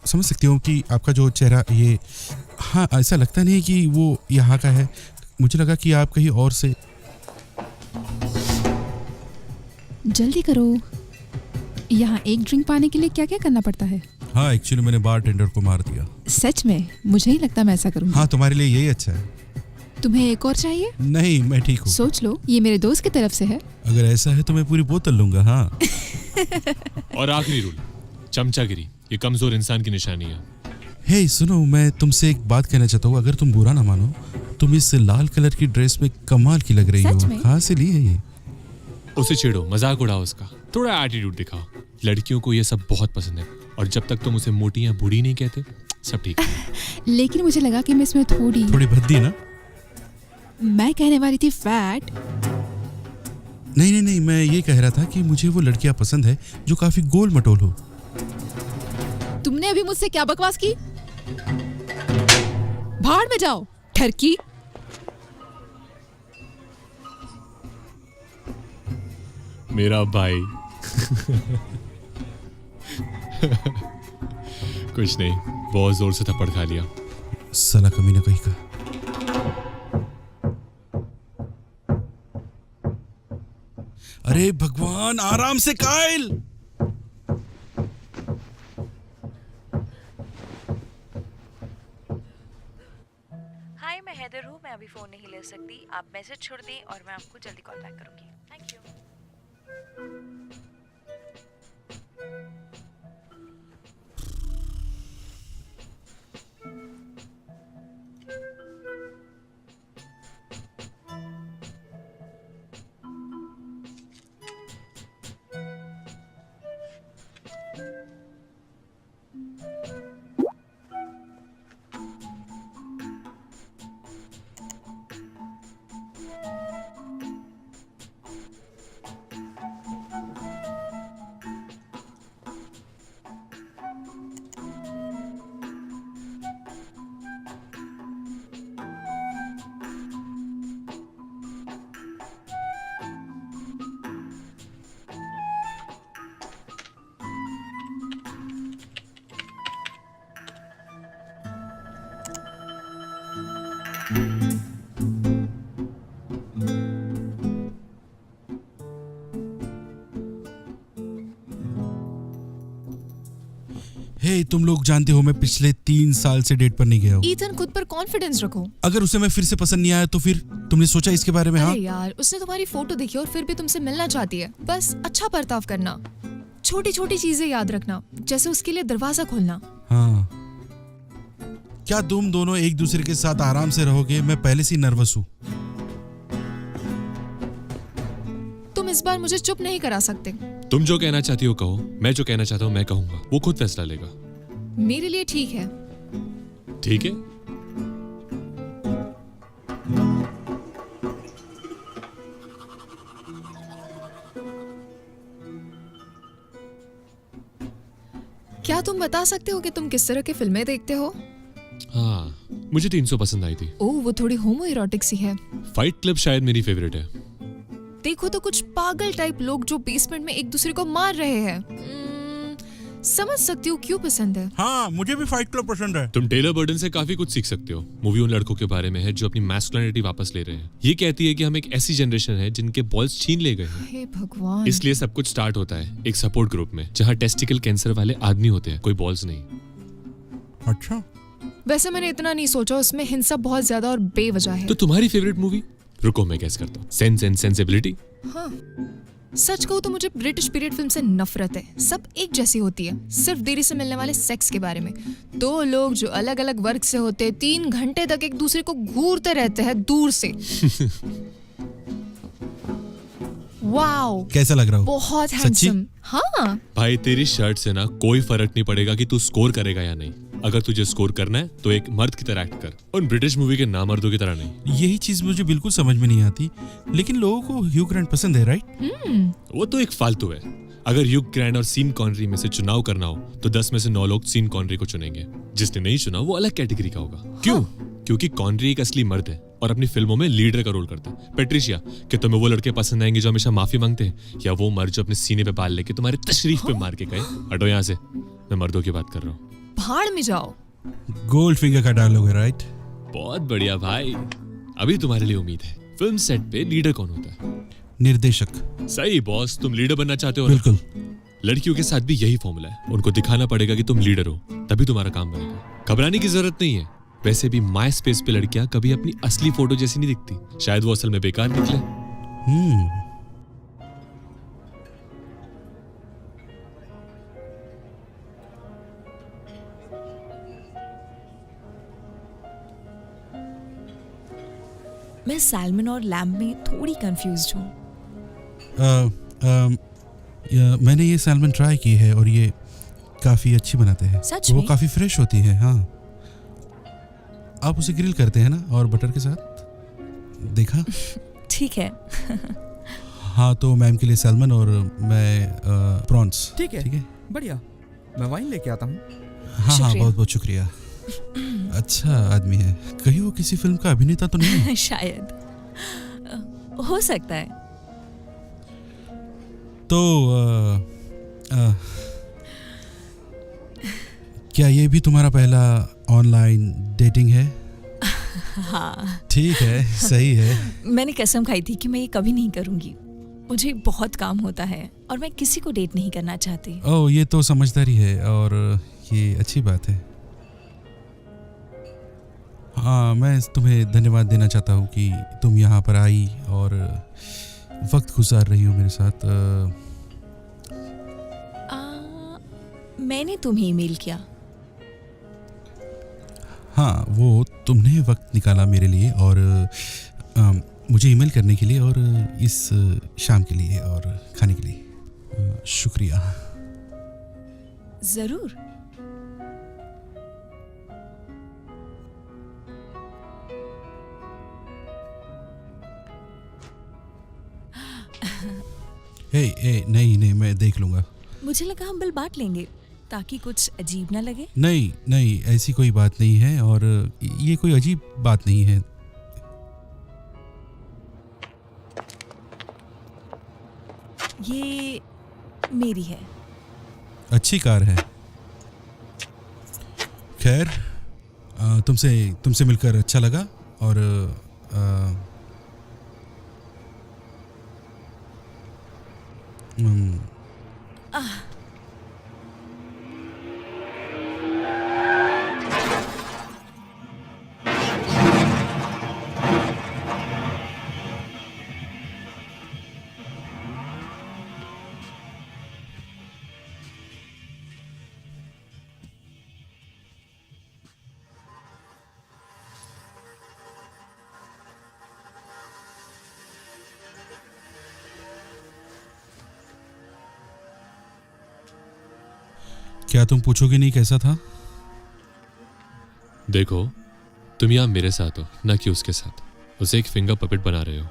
समझ सकती हूँ कि आपका जो चेहरा, ये, हाँ, ऐसा लगता नहीं है कि वो यहाँ का है। मुझे लगा कि आप कहीं और से। जल्दी करो, यहाँ एक ड्रिंक पाने के लिए क्या क्या करना पड़ता है? हाँ, एक्चुअली मैंने बार टेंडर को मार दिया। सच में? मुझे ही लगता मैं ऐसा करूँगी। हाँ, तुम्हारे लिए यही अच्छा है। तुम्हें एक और चाहिए? नहीं, मैं ठीक हूँ। सोच लो, ये मेरे दोस्त की तरफ से है। अगर ऐसा है तो मैं पूरी बोतल लूंगा। हाँ। और आखिरी रूल, चमचागिरी ये कमजोर इंसान की निशानी है। हे सुनो, मैं तुमसे एक बात कहना चाहता हूँ, अगर तुम बुरा ना मानो। तुम इस लाल कलर की ड्रेस में कमाल की लग रही हो। सच में? कहाँ से ली है ये? उसे छेड़ो, मजाक उड़ाओ उसका, थोड़ा एटीट्यूड दिखाओ। लड़कियों को ये सब बहुत पसंद है, और जब तक तुम उसे मोटी या बूढ़ी नहीं कहते सब ठीक है। लेकिन मुझे लगा कि मैं इसमें थोड़ी भद्दी ना? मैं कहने वाली थी फैट। नहीं नहीं नहीं, मैं ये कह रहा था कि मुझे वो लड़कियां पसंद है जो काफी गोल मटोल हो। तुमने अभी मुझसे क्या बकवास की? भाड़ में जाओ ठरकी। मेरा भाई। कुछ नहीं, बहुत जोर से थप्पड़ खा लिया। साला कमीना कहीं का। अरे भगवान, आराम से कायल। हाय, मैं हैदर हूँ। मैं अभी फ़ोन नहीं ले सकती। आप मैसेज छोड़ दें और मैं आपको जल्दी कॉल बैक करूँगी। Thank you. हे, तुम लोग जानते हो मैं पिछले 3 साल से डेट पर नहीं गया हूँ। ईथन, खुद पर कॉन्फिडेंस रखो। अगर उसे मैं फिर से पसंद नहीं आया तो फिर तुमने सोचा इसके बारे में? हाँ अरे यार, उसने तुम्हारी फोटो देखी और फिर भी तुमसे मिलना चाहती है। बस अच्छा बर्ताव करना, छोटी छोटी चीजें याद रखना, जैसे उसके लिए दरवाजा खोलना। हाँ, क्या तुम दोनों एक दूसरे के साथ आराम से रहोगे? मैं पहले से ही नर्वस हूँ। तुम इस बार मुझे चुप नहीं करा सकते। तुम जो कहना चाहती हो कहो, मैं जो कहना चाहता हूँ मैं कहूंगा, वो खुद फैसला लेगा। मेरे लिए ठीक है। ठीक है? क्या तुम बता सकते हो कि तुम किस तरह की फिल्में देखते हो? हाँ, मुझे 300 पसंद आई थी। ओह, वो थोड़ी होमो इरोटिक सी है। फाइट क्लब शायद मेरी फेवरेट है। देखो तो कुछ पागल टाइप लोग जो बेसमेंट में एक दूसरे को मार रहे हैं। समझ सकती हूँ क्यों पसंद है। हाँ, मुझे भी फाइट क्लब पसंद है। तुम टेलर बर्डन से काफी कुछ सीख सकते हो। मूवी उन लड़कों के बारे में है जो अपनी मैस्कुलिनिटी वापस ले रहे हैं। ये कहती है कि हम एक ऐसी जनरेशन है जिनके बॉल्स छीन ले गए हैं। हे भगवान। इसलिए सब कुछ स्टार्ट होता है एक सपोर्ट ग्रुप में, जहाँ टेस्टिकल कैंसर वाले आदमी होते हैं, कोई बॉल्स नहीं। अच्छा, वैसे मैंने इतना नहीं सोचा, उसमें हिंसा बहुत ज्यादा और बेवजह है। तो तुम्हारी फेवरेट मूवी? रुको मैं गेस करता हूँ। Sense and sensibility. हाँ, सच कहूँ तो मुझे ब्रिटिश पीरियड फिल्म से नफरत है। सब एक जैसी होती है, सिर्फ देरी से मिलने वाले सेक्स के बारे में। दो लोग जो अलग अलग वर्ग से होते 3 घंटे तक एक दूसरे को घूरते रहते हैं दूर से। वाओ, कैसा लग रहा हो? बहुत सच्ची? हैंडसम। हाँ, भाई तेरी शर्ट से ना कोई फर्क नहीं पड़ेगा कि तू स्कोर करेगा या नहीं। अगर तुझे स्कोर करना है तो एक मर्द की तरह एक्ट कर, उन ब्रिटिश मूवी के नामर्दों की तरह नहीं। यही चीज मुझे बिल्कुल समझ में नहीं आती, लेकिन लोगों को ह्यू ग्रांट पसंद है, राइट? वो तो एक फालतू है। अगर ह्यू ग्रांट और सीन कॉनरी में से चुनाव करना हो तो 10 में से 9 लोग सीन कॉनरी को चुनेंगे। जिसने नहीं चुना वो अलग कैटेगरी का होगा। क्यों? क्योंकि कॉनरी एक असली मर्द है और अपनी फिल्मों में लीडर का रोल करता है। पेट्रिशिया, कि तुम्हें वो लड़के पसंद आएंगे जो हमेशा माफी मांगते हैं, या वो मर्द जो अपने सीने पे बाल लेके तुम्हारे तशरीफ पे मार के गए? हटो यहाँ से, मैं मर्दों की बात कर रहा हूँ। भाड़ में जाओ। गोल्ड फिंगर का डायलॉग है, राइट? बहुत बढ़िया भाई। अभी तुम्हारे लिए उम्मीद है। फिल्म सेट पे लीडर कौन होता है? निर्देशक। सही बॉस, तुम लीडर बनना चाहते हो ना? बिल्कुल। लड़कियों के साथ भी यही फॉर्मूला है। उनको दिखाना पड़ेगा कि तुम लीडर हो, तभी तुम्हारा काम बनेगा। घबराने की जरूरत नहीं है। वैसे भी माई स्पेस पे लड़कियां कभी अपनी असली फोटो जैसी नहीं दिखती। शायद वो असल में बेकार निकले। मैं सैल्मन और लैम्ब में थोड़ी कंफ्यूज्ड हूँ। मैंने ये सैल्मन ट्राई की है और ये काफी अच्छी बनाते हैं। सच वो में? काफी फ्रेश होती है। हाँ, आप उसे ग्रिल करते हैं ना, और बटर के साथ। देखा? ठीक है। हाँ, तो मैम के लिए सैल्मन और मैं प्रॉन्स। ठीक है, बढ़िया। मैं वाइन लेके आता हूँ। हाँ, शुक्रिया। बहुत बहुत शुक्रिया। अच्छा आदमी है। कहीं वो किसी फिल्म का अभिनेता तो नहीं है? शायद हो सकता है। तो क्या ये भी तुम्हारा पहला ऑनलाइन डेटिंग है? हाँ। ठीक है, सही है। मैंने कसम खाई थी कि मैं ये कभी नहीं करूंगी। मुझे बहुत काम होता है और मैं किसी को डेट नहीं करना चाहती। ओह, ये तो समझदारी है और ये अच्छी बात है। हाँ, मैं तुम्हें धन्यवाद देना चाहता हूँ कि तुम यहाँ पर आई और वक्त गुजार रही हो मेरे साथ। मैंने तुम्हें ईमेल किया। हाँ, वो तुमने वक्त निकाला मेरे लिए और मुझे ईमेल करने के लिए और इस शाम के लिए और खाने के लिए शुक्रिया। जरूर। नहीं, मैं देख लूँगा। मुझे लगा हम बिल बांट लेंगे ताकि कुछ अजीब ना लगे। नहीं, ऐसी कोई बात नहीं है और ये कोई अजीब बात नहीं है। ये मेरी है। अच्छी कार है। खैर, तुमसे मिलकर अच्छा लगा और क्या तुम पूछोगे नहीं कैसा था? देखो, तुम यहाँ मेरे साथ हो, ना कि उसके साथ। उसे एक फिंगर पपेट बना रहे हो।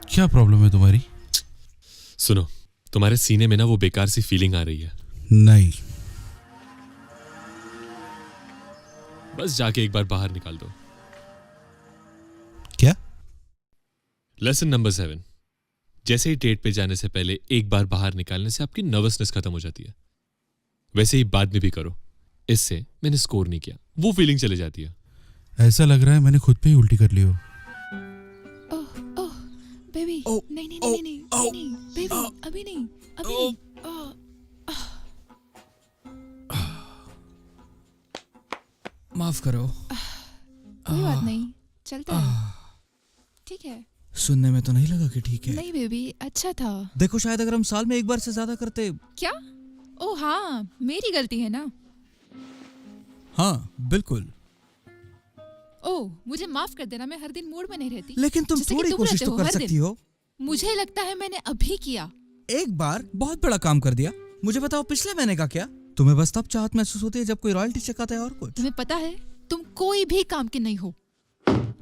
क्या प्रॉब्लम है तुम्हारी? सुनो, तुम्हारे सीने में ना वो बेकार सी फीलिंग आ रही है। नहीं। बस जाके एक बार बाहर निकाल दो। क्या? लेसन नंबर 7, जैसे ही डेट पे जाने से पहले एक बार बाहर निकालने से आपकी नर्वसनेस खत्म हो जाती है। वैसे ही बाद में भी करो, इससे मैंने स्कोर नहीं किया, वो फीलिंग चली जाती है। ऐसा लग रहा है मैंने खुद पे ही उल्टी कर ली हो। ओह ओह बेबी, ओह, नहीं नहीं ओह, नहीं नहीं ओह, नहीं बेबी, अभी नहीं, अभी नहीं। माफ करो। कोई बात नहीं, चलता है। ठीक है। सुनने में तो नहीं लगा कि ठीक है। नहीं बेबी, अच्छा था। देखो, शायद अगर हम साल में एक बार से ज्यादा करते। क्या? ओह हाँ, मेरी गलती है ना। हाँ बिल्कुल। ओह, मुझे माफ कर देना, मैं हर दिन मूड में नहीं रहती। लेकिन तुम जैसे कि थोड़ी तुम कोशिश रहते तो हो कर हर सकती दिन। हो। मुझे लगता है मैंने अभी किया। एक बार बहुत बड़ा काम कर दिया। मुझे बताओ पिछले महीने का क्या? तुम्हें बस तब चाहत महसूस होती है जब कोई रॉयल्टी चेक आता है और कुछ। तुम्हें पता है, तुम कोई भी काम के नहीं हो।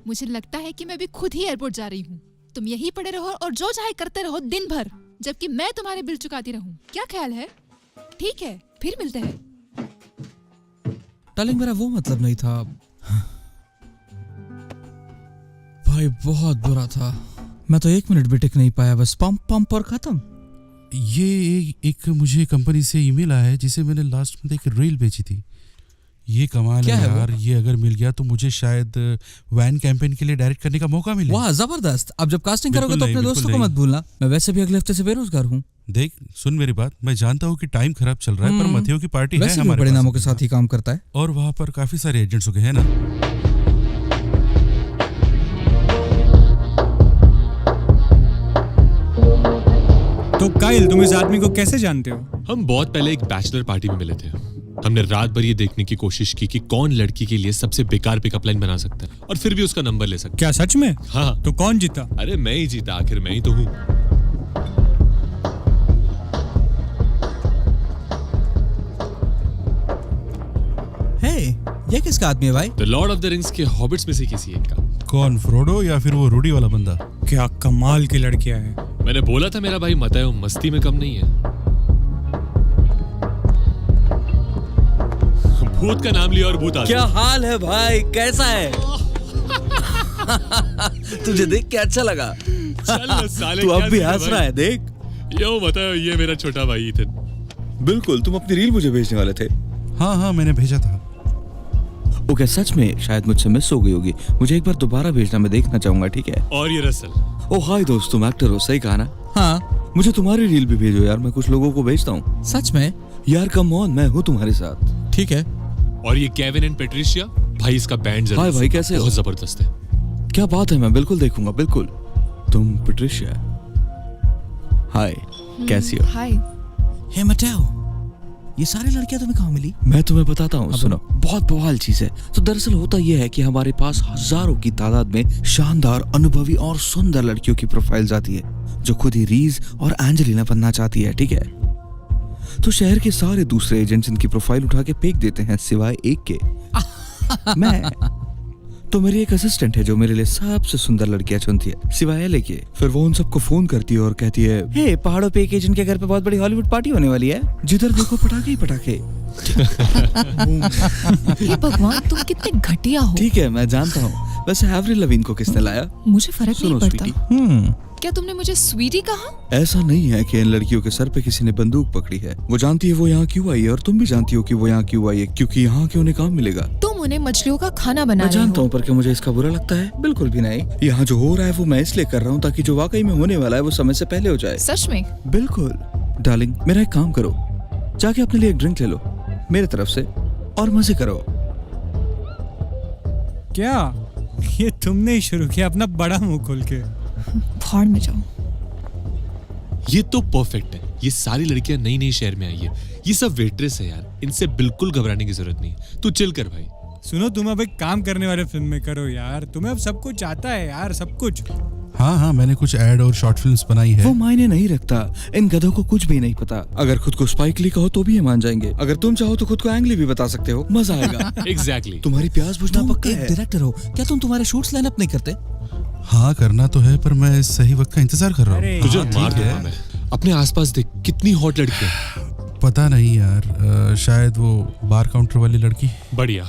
मुझे लगता है कि मैं भी खुद ही एयरपोर्ट जा रही हूँ। तुम यहीं पड़े रहो और जो चाहे करते रहो दिन भर, जबकि मैं तुम्हारे बिल चुकाती रहूं। क्या ख्याल है? ठीक है, फिर मिलते हैं। डार्लिंग, मेरा वो मतलब नहीं था। भाई बहुत बुरा था। मैं तो 1 मिनट भी टिक नहीं पाया, बस पंप पंप और खत्म। ये एक मुझे कंपनी से ईमेल आया है जिसे मैंने लास्ट में एक रील बेची थी। ये कमाल क्या है है वो? यार। ये अगर मिल गया तो मुझे शायद वैन कैंपेन के लिए डायरेक्ट करने का मौका मिले। वाह जबरदस्त। अब जब कास्टिंग बिल्कुल करोगे तो नहीं, अपने बिल्कुल दोस्तों को नहीं। मत भूलना। मैं वैसे भी अगले हफ्ते से बेरोजगार हूँ। देख, सुन मेरी बात। मैं जानता हूँ कि टाइम खराब चल रहा है, पर मथियो की पार्टी है वैसे भी हमारे बड़े पास नामों के अभी। साथ ही काम करता है। और वहाँ पर काफी सारे एजेंट्स हो गए हैं ना। तो काइल, तुम इस आदमी को कैसे जानते हो? हम बहुत पहले एक बैचलर पार्टी में मिले थे। हमने रात भर ये देखने की कोशिश की कि कौन लड़की के लिए सबसे बेकार पिकअप लाइन बना सकता है और फिर भी उसका नंबर ले सकता क्या सच में? है। हाँ, तो कौन जीता? अरे मैं ही जीता, आखिर मैं ही तो हूँ। हे, ये किसका आदमी है भाई? The Lord of the rings के हॉबिट्स में से किसी एक का। कौन, फ्रोडो या फिर वो रूडी वाला बंदा? क्या कमाल की लड़कियां हैं। मैंने बोला था मेरा भाई मतायो मस्ती में कम नहीं है। भूत का नाम लिया और भूत आ गया। क्या हाल है भाई, कैसा है? तुझे देख के अच्छा लगा। चल ना साले, तू क्या अब भी सीन है हंस भाई? रहा है, देख। यो मतायो, ये मेरा छोटा भाई इथन। बिल्कुल, तुम अपनी रील मुझे भेजने वाले थे। हाँ हाँ, मैंने भेजा था। ओके, सच में शायद मुझसे मिस हो गई होगी। मुझे एक बार दोबारा भेजना, मैं देखना चाहूंगा, ठीक है? और ये रसल। ओ हाय दोस्त, तुम एक्टर हो, सही कहा ना? हाँ, मुझे तुम्हारी रील भी भेजो यार, मैं कुछ लोगों को भेजता हूँ। सच में? यार कम ऑन, मैं हूँ तुम्हारे साथ। ठीक है। और ये केविन एंड पेट्रिशिया, भाई इसका बैंड जरूर। हाय भाई, कैसे हो? बहुत जबरदस्त है। क्या बात है, मैं बिल्कुल देखूंगा, बिल्कुल। तुम पेट्रिशिया, हाय, कैसी हो? हाय। हे मटेओ, ये सारी लड़कियां तुम्हें कहाँ मिली? मैं तुम्हें बताता हूँ, सुनो, बहुत बवाल चीज है। तो दरअसल होता यह है कि हमारे पास हजारों की तादाद में शानदार, अनुभवी और सुंदर लड़कियों की प्रोफाइल्स आती है जो खुद ही रीज और एंजेलिना बनना चाहती है, ठीक है? तो शहर के सारे दूसरे एजेंट्स इनकी प्रोफाइल उठा के फेंक देते हैं, सिवाय एक के। मैं तो मेरी एक असिस्टेंट है जो मेरे लिए सबसे सुंदर लड़कियां चुनती है, सिवाय एले के। फिर वो उन सबको फोन करती है और कहती है, हे, पहाड़ों पे एक एजेंट के घर पे बहुत बड़ी हॉलीवुड पार्टी होने वाली है, जिधर देखो पटाखे ही पटाखे। हे भगवान, तुम कितने घटिया हो। ठीक है, मैं जानता हूँ। वैसे एवरी लवीन को किसने लाया? मुझे फर्क नहीं सुनो पड़ता। स्वीटी, क्या तुमने मुझे स्वीटी कहा? ऐसा नहीं है कि इन लड़कियों के सर पे किसी ने बंदूक पकड़ी है। वो जानती है वो यहाँ क्यों आई है, और तुम भी जानती हो कि वो यहाँ क्यों आई है, क्योंकि यहाँ के उन्हें काम मिलेगा। तुम उन्हें मछलियों का खाना बना मैं रहे जानता हो। हूँ, पर क्या मुझे इसका बुरा लगता है? बिल्कुल भी नहीं। यहाँ जो हो रहा है वो मैं इसलिए कर रहा हूँ ताकि जो वाकई में होने वाला है वो समय से पहले हो जाए। सच में? बिल्कुल। डार्लिंग, मेरा एक काम करो, जाके अपने लिए एक ड्रिंक ले लो मेरे तरफ से और मजे करो। क्या ये तुमने ही शुरू किया अपना बड़ा मुंह खोल के? भाड़ में जाओ। ये तो परफेक्ट है। ये सारी लड़कियां नई नई शहर में आई है। ये सब वेट्रेस है यार, इनसे बिल्कुल घबराने की जरूरत नहीं। तू चिल कर भाई। सुनो, तुम अब एक काम करने वाले फिल्म में करो यार। तुम्हें अब सब कुछ आता है यार, सब कुछ। हाँ हाँ, मैंने कुछ एड और शॉर्ट फिल्म्स बनाई है। वो मायने नहीं रखता, इन गधों को कुछ भी नहीं पता। अगर खुद को स्पाइक ली कहो तो भी ये मान जाएंगे। अगर तुम चाहो तो खुद को एंग ली भी बता सकते हो, मजा आएगा। एग्जैक्टली। तुम्हारी प्यास बुझना पक्का एक है। डायरेक्टर हो, क्या तुम तुम्हारे शूट्स लाइन अप नहीं करते? हाँ करना तो है, पर मैं सही वक्त का इंतजार कर रहा अरे हूँ। तुझे हाँ, मार ठीक है। दूंगा मैं। अपने आसपास देख, कितनी हॉट लड़की है। पता नहीं यार, शायद वो बार काउंटर वाली लड़की। बढ़िया।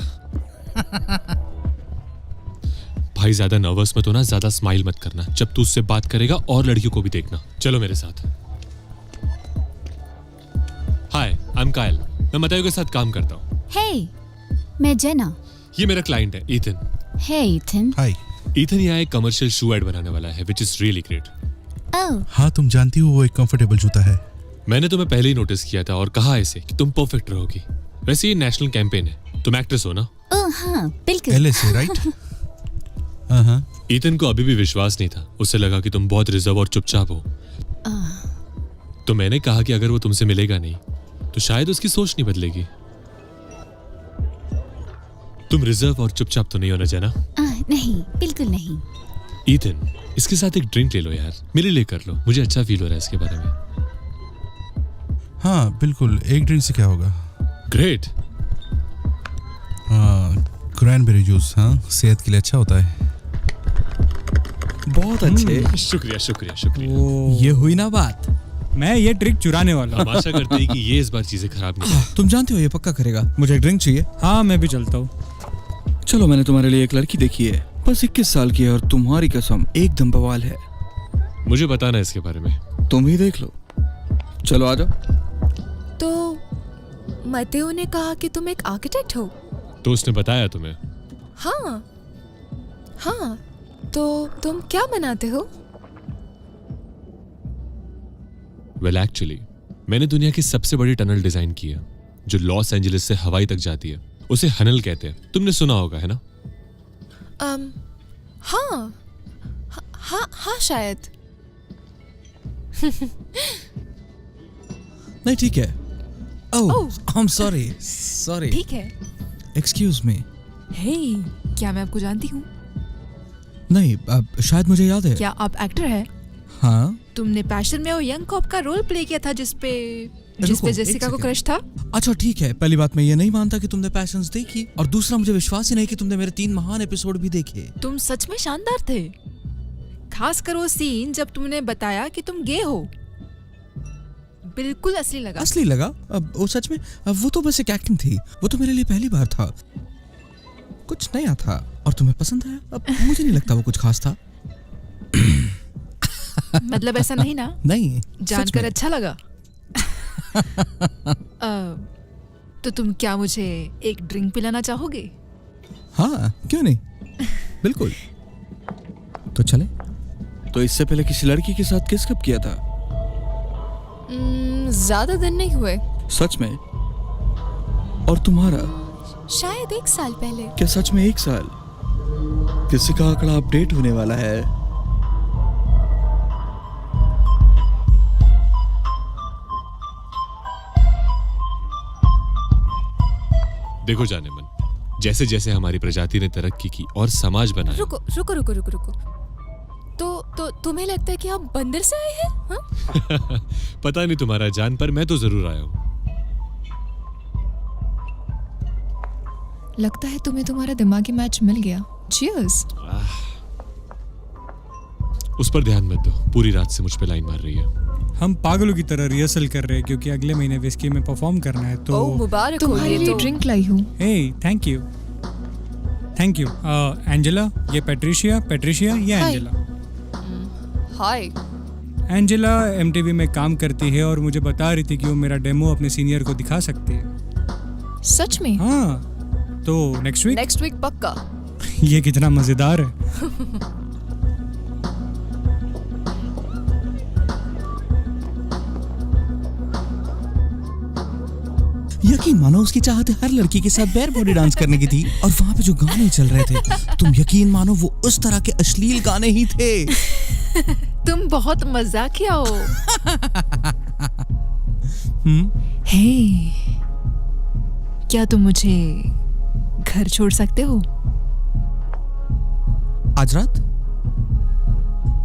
भाई ज्यादा नर्वस मत होना, ज्यादा स्माइल मत करना। जब तू उससे बात करेगा और लड़कियों को भी देखना। चलो मेरे साथ। हाय, आई एम कायल। मैं मतायो के साथ काम करता हूँ। हे, मैं जेना। ये मेरा क्लाइंट है ईथन। हे इथन। हाय। ईथन यहाँ एक कमर्शियल शू एड बनाने वाला है, विच इज रियली ग्रेट। ओह, हाँ तुम जानती हो वो एक कंफर्टेबल जूता है। मैंने तुम्हें पहले ही नोटिस किया था और कहा ऐसे कि तुम परफेक्ट रहोगी। वैसे ये नेशनल कैंपेन है, तुम एक्ट्रेस हो ना? ओह हाँ, बिल्कुल। LSA right? हाँ। ईथन को अभी भी विश्वास नहीं था। उसे लगा कि तुम बहुत रिजर्व और चुपचाप हो। तो मैंने कहा कि अगर वो तुमसे मिलेगा नहीं तो शायद उसकी सोच नहीं बदलेगी। तुम रिजर्व और चुपचाप तो नहीं होना जाना। नहीं, बिल्कुल नहीं। ईथन, इसके साथ एक ड्रिंक ले लो यार, मेरे लिए कर लो। मुझे अच्छा फील हो रहा है इसके बारे में। हाँ बिल्कुल, एक ड्रिंक से क्या होगा। ग्रेट। क्रैनबेरी जूस, हाँ सेहत के लिए अच्छा होता है। बहुत अच्छे। शुक्रिया शुक्रिया शुक्रिया। ये हुई ना बात। मैं ये ट्रिक चुराने वाला हम हूँ। आशा करते हैं कि ये इस बार चीजें खराब नहीं करें। तुम जानते हो ये पक्का करेगा। मुझे ड्रिंक चाहिए। हाँ मैं भी चलता हूँ। चलो, मैंने तुम्हारे लिए एक लड़की देखी है, बस 21 साल की है और तुम्हारी कसम एकदम बवाल है। मुझे बताना है इसके बारे में। तुम ही देख लो। चलो आ जाओ। तो मतेओ ने कहा कि तुम एक आर्किटेक्ट हो। तो उसने बताया तुम्हें? हाँ हाँ, तो तुम क्या बनाते हो? वेल एक्चुअली मैंने दुनिया की सबसे बड़ी टनल डिजाइन की है जो लॉस एंजलिस से हवाई तक जाती है। उसे हनल कहते हैं, तुमने सुना होगा है ना? हाँ हाँ हाँ शायद। नहीं ठीक है। ओह, आई एम सॉरी। सॉरी। ठीक है। Excuse me. हे, क्या मैं आपको जानती हूँ? नहीं, शायद मुझे याद है। क्या आप एक्टर हैं? हाँ। तुमने पैशन में वो यंग कॉप का रोल प्ले किया था जिसपे रुको, एक जेसिका को सेकंड। क्रश था। अच्छा ठीक है, पहली बात मैं ये नहीं मानता कि तुमने पैशंस देखी, और दूसरा मुझे विश्वास ही नहीं कि तुमने मेरे 3 महान एपिसोड भी देखे। तुम सच में शानदार थे, खासकर वो सीन जब तुमने बताया कि तुम गे हो। बिल्कुल असली लगा। असली लगा? अब वो सच में, अब वो तो बस एक एक्टिंग थी। वो तो मेरे लिए पहली बार था, कुछ नया था, और तुम्हें पसंद आया। अब मुझे नहीं लगता वो कुछ खास था। मतलब ऐसा नहीं ना? नहीं, सच जानकर में। अच्छा लगा। तो तुम क्या मुझे एक ड्रिंक पिलाना चाहोगे? हाँ क्यों नहीं, बिल्कुल। तो चले। तो इससे पहले किसी लड़की के साथ किस कब किया था? ज्यादा दिन नहीं हुए। सच में? और तुम्हारा? शायद 1 साल पहले। क्या सच में 1 साल? किसी का आंकड़ा अपडेट होने वाला है। देखो जाने मन, जैसे जैसे हमारी प्रजाति ने तरक्की की और समाज बनाया। रुको रुको रुको रुको रुको। तो तुम्हें लगता है कि आप बंदर से आए हैं? हाँ? पता नहीं तुम्हारा जान, पर मैं तो जरूर आया हूँ। लगता है तुम्हें तुम्हारा दिमागी मैच मिल गया। चीयर्स। उस पर ध्यान मत दो, पूरी रात से मुझ पे लाइन मार रही है। हम पागलों की तरह रिहर्सल कर रहे हैं क्योंकि अगले महीने विस्की में परफॉर्म करना है। तो मुबारक हो। तुम्हारे लिए ड्रिंक लाई हूँ। Hey, thank you thank you. Angela, ये पेट्रिशिया ये hi. Angela. Hi. Angela MTV में काम करती है और मुझे बता रही थी कि वो मेरा डेमो अपने सीनियर को दिखा सकती है। सच में? हाँ, तो नेक्स्ट वीक पक्का। ये कितना मजेदार है। यकीन मानो उसकी चाहत हर लड़की के साथ बेयर बॉडी डांस करने की थी, और वहाँ पे जो गाने चल रहे थे, तुम यकीन मानो वो उस तरह के अश्लील गाने ही थे। तुम बहुत मजाकिया हो। हे, क्या तुम मुझे घर छोड़ सकते हो? आज रात?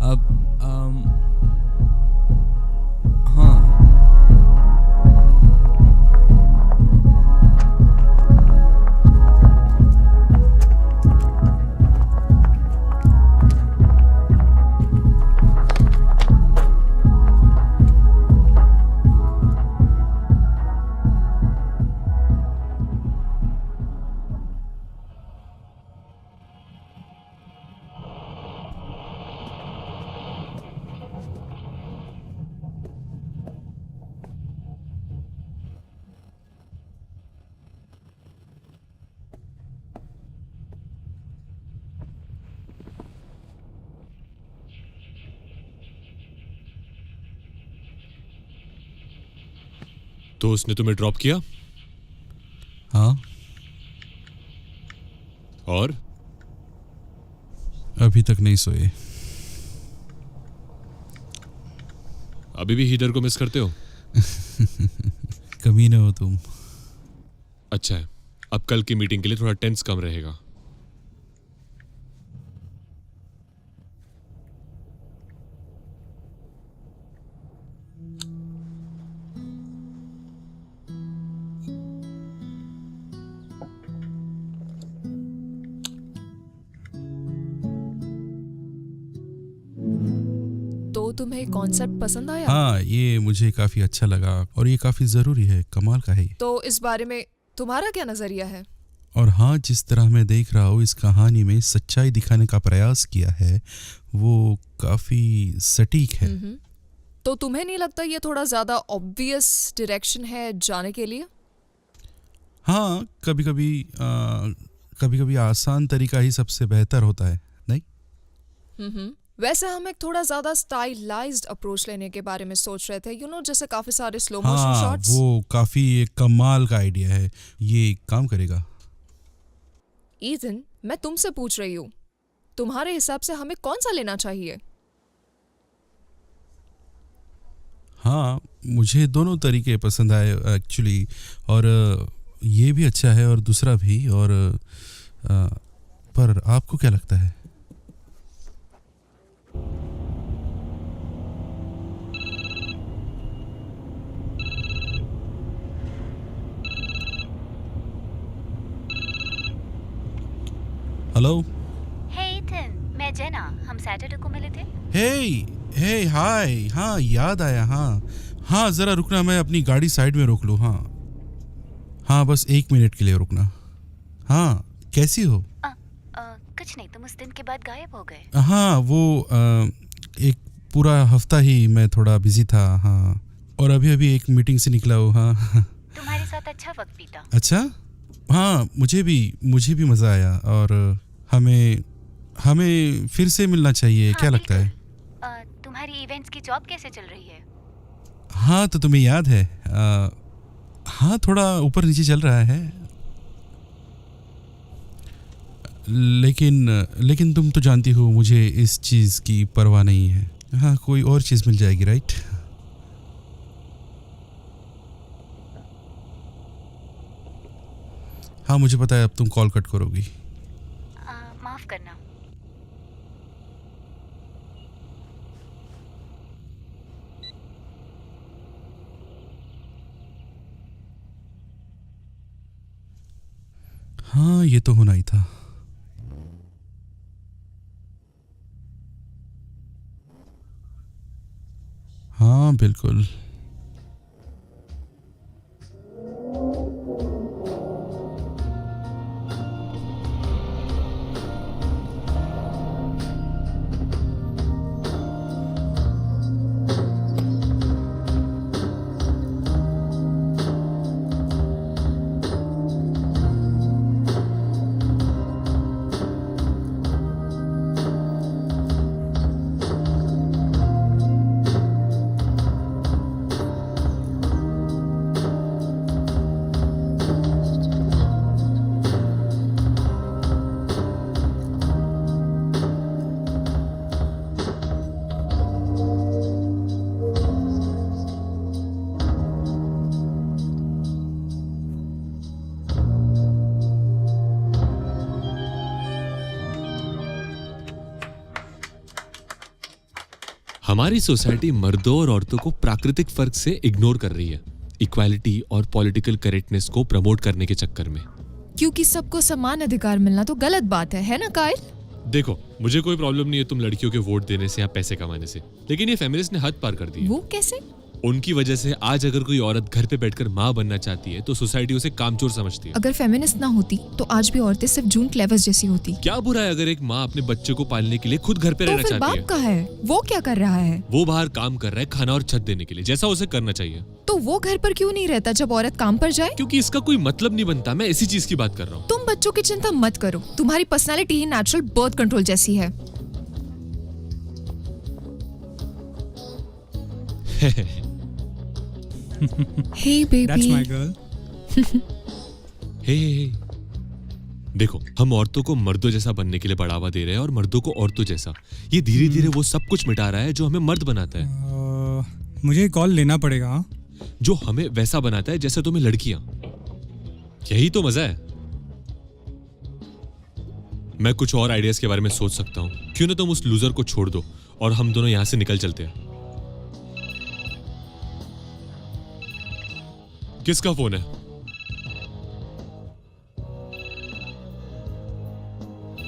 अब हाँ, तो उसने तुम्हें ड्रॉप किया? हाँ, और अभी तक नहीं सोए। अभी भी हीदर को मिस करते हो? कमीने हो तुम। अच्छा है, अब कल की मीटिंग के लिए थोड़ा टेंस कम रहेगा। तो तुम्हें कॉन्सेप्ट पसंद आया? हाँ, ये मुझे काफी अच्छा लगा और ये काफी जरूरी है, कमाल का है ये। तो इस बारे में तुम्हारा क्या नजरिया है? और हाँ, जिस तरह मैं देख रहा हूँ इस कहानी में सच्चाई दिखाने का प्रयास किया है वो काफी सटीक है। तो तुम्हें नहीं लगता ये थोड़ा ज्यादा ऑब्वियस डायरेक्शन है जाने के लिए? हाँ, कभी कभी आसान तरीका ही सबसे बेहतर होता है, नहीं? वैसे हम एक थोड़ा ज्यादा स्टाइलाइज्ड अप्रोच लेने के बारे में सोच रहे थे, जैसे काफी सारे स्लो मोशन हाँ, शॉट्स। वो काफी एक कमाल का आइडिया है, ये काम करेगा। ईथन, मैं तुमसे पूछ रही हूँ, तुम्हारे हिसाब से हमें कौन सा लेना चाहिए? हाँ, मुझे दोनों तरीके पसंद आए एक्चुअली, और ये भी अच्छा है और दूसरा भी, और पर आपको क्या लगता है? हेलो। हे इथन, मैं जेना, हम सैटरडे को मिले थे। हे हाय, हाँ याद आया। हाँ जरा रुकना, मैं अपनी गाड़ी साइड में रोक लूँ। हाँ बस 1 मिनट के लिए रुकना। हाँ, कैसी हो? कुछ नहीं, तुम उस दिन के बाद गायब हो गए। हाँ, वो एक पूरा हफ्ता ही मैं थोड़ा बिजी था। हाँ, और अभी एक मीटिंग से निकला हूँ। हाँ। तुम्हारे साथ अच्छा वक्त बीता। अच्छा, हाँ मुझे भी मज़ा आया, और हमें फिर से मिलना चाहिए। हाँ, क्या लगता है? तुम्हारी इवेंट्स की जॉब कैसे चल रही है? हाँ, तो तुम्हें याद है, हाँ थोड़ा ऊपर नीचे चल रहा है, लेकिन तुम तो जानती हो मुझे इस चीज़ की परवाह नहीं है। हाँ, कोई और चीज़ मिल जाएगी, राइट? हाँ, मुझे पता है अब तुम कॉल कट करोगी। माफ करना। हाँ, ये तो होना ही था। हाँ बिल्कुल। हमारी सोसाइटी मर्दों और औरतों को प्राकृतिक फर्क से इग्नोर कर रही है, इक्वालिटी और पॉलिटिकल करेक्टनेस को प्रमोट करने के चक्कर में। क्योंकि सबको समान अधिकार मिलना तो गलत बात है ना कायल? देखो, मुझे कोई प्रॉब्लम नहीं है तुम लड़कियों के वोट देने से या पैसे कमाने से, लेकिन ये फेमिनिस्ट ने हद पार कर दी है। वो कैसे? उनकी वजह से आज अगर कोई औरत घर पे बैठकर माँ बनना चाहती है तो सोसाइटी उसे कामचोर समझती है। अगर फेमिनिस्ट ना होती तो आज भी औरतें सिर्फ जून क्लेवर्स जैसी होती। क्या बुरा है अगर एक माँ अपने बच्चे को पालने के लिए खुद घर पे तो रहना फिर चाहती है? बाप का है, वो क्या कर रहा है? वो बाहर काम कर रहा है खाना और छत देने के लिए, जैसा उसे करना चाहिए। तो वो घर पर क्यों नहीं रहता जब औरत काम पर जाए? क्योंकि इसका कोई मतलब नहीं बनता। मैं इसी चीज की बात कर रहा हूँ। तुम बच्चों की चिंता मत करो, तुम्हारी पर्सनालिटी ही नेचुरल बर्थ कंट्रोल जैसी है। Hey baby. That's my girl. हे देखो, हम औरतों को मर्दों जैसा बनने के लिए बढ़ावा दे रहे हैं और मर्दों को औरतों जैसा। ये धीरे धीरे वो सब कुछ मिटा रहा है जो हमें मर्द बनाता है। मुझे कॉल लेना पड़ेगा। हाँ? जो हमें वैसा बनाता है जैसे तुम्हें लड़कियां। यही तो मजा है। मैं कुछ और आइडियाज के बारे में सोच सकता हूँ। क्यों ना तुम उस लूजर को छोड़ दो और हम दोनों यहां से निकल चलते हैं। किसका फोन है?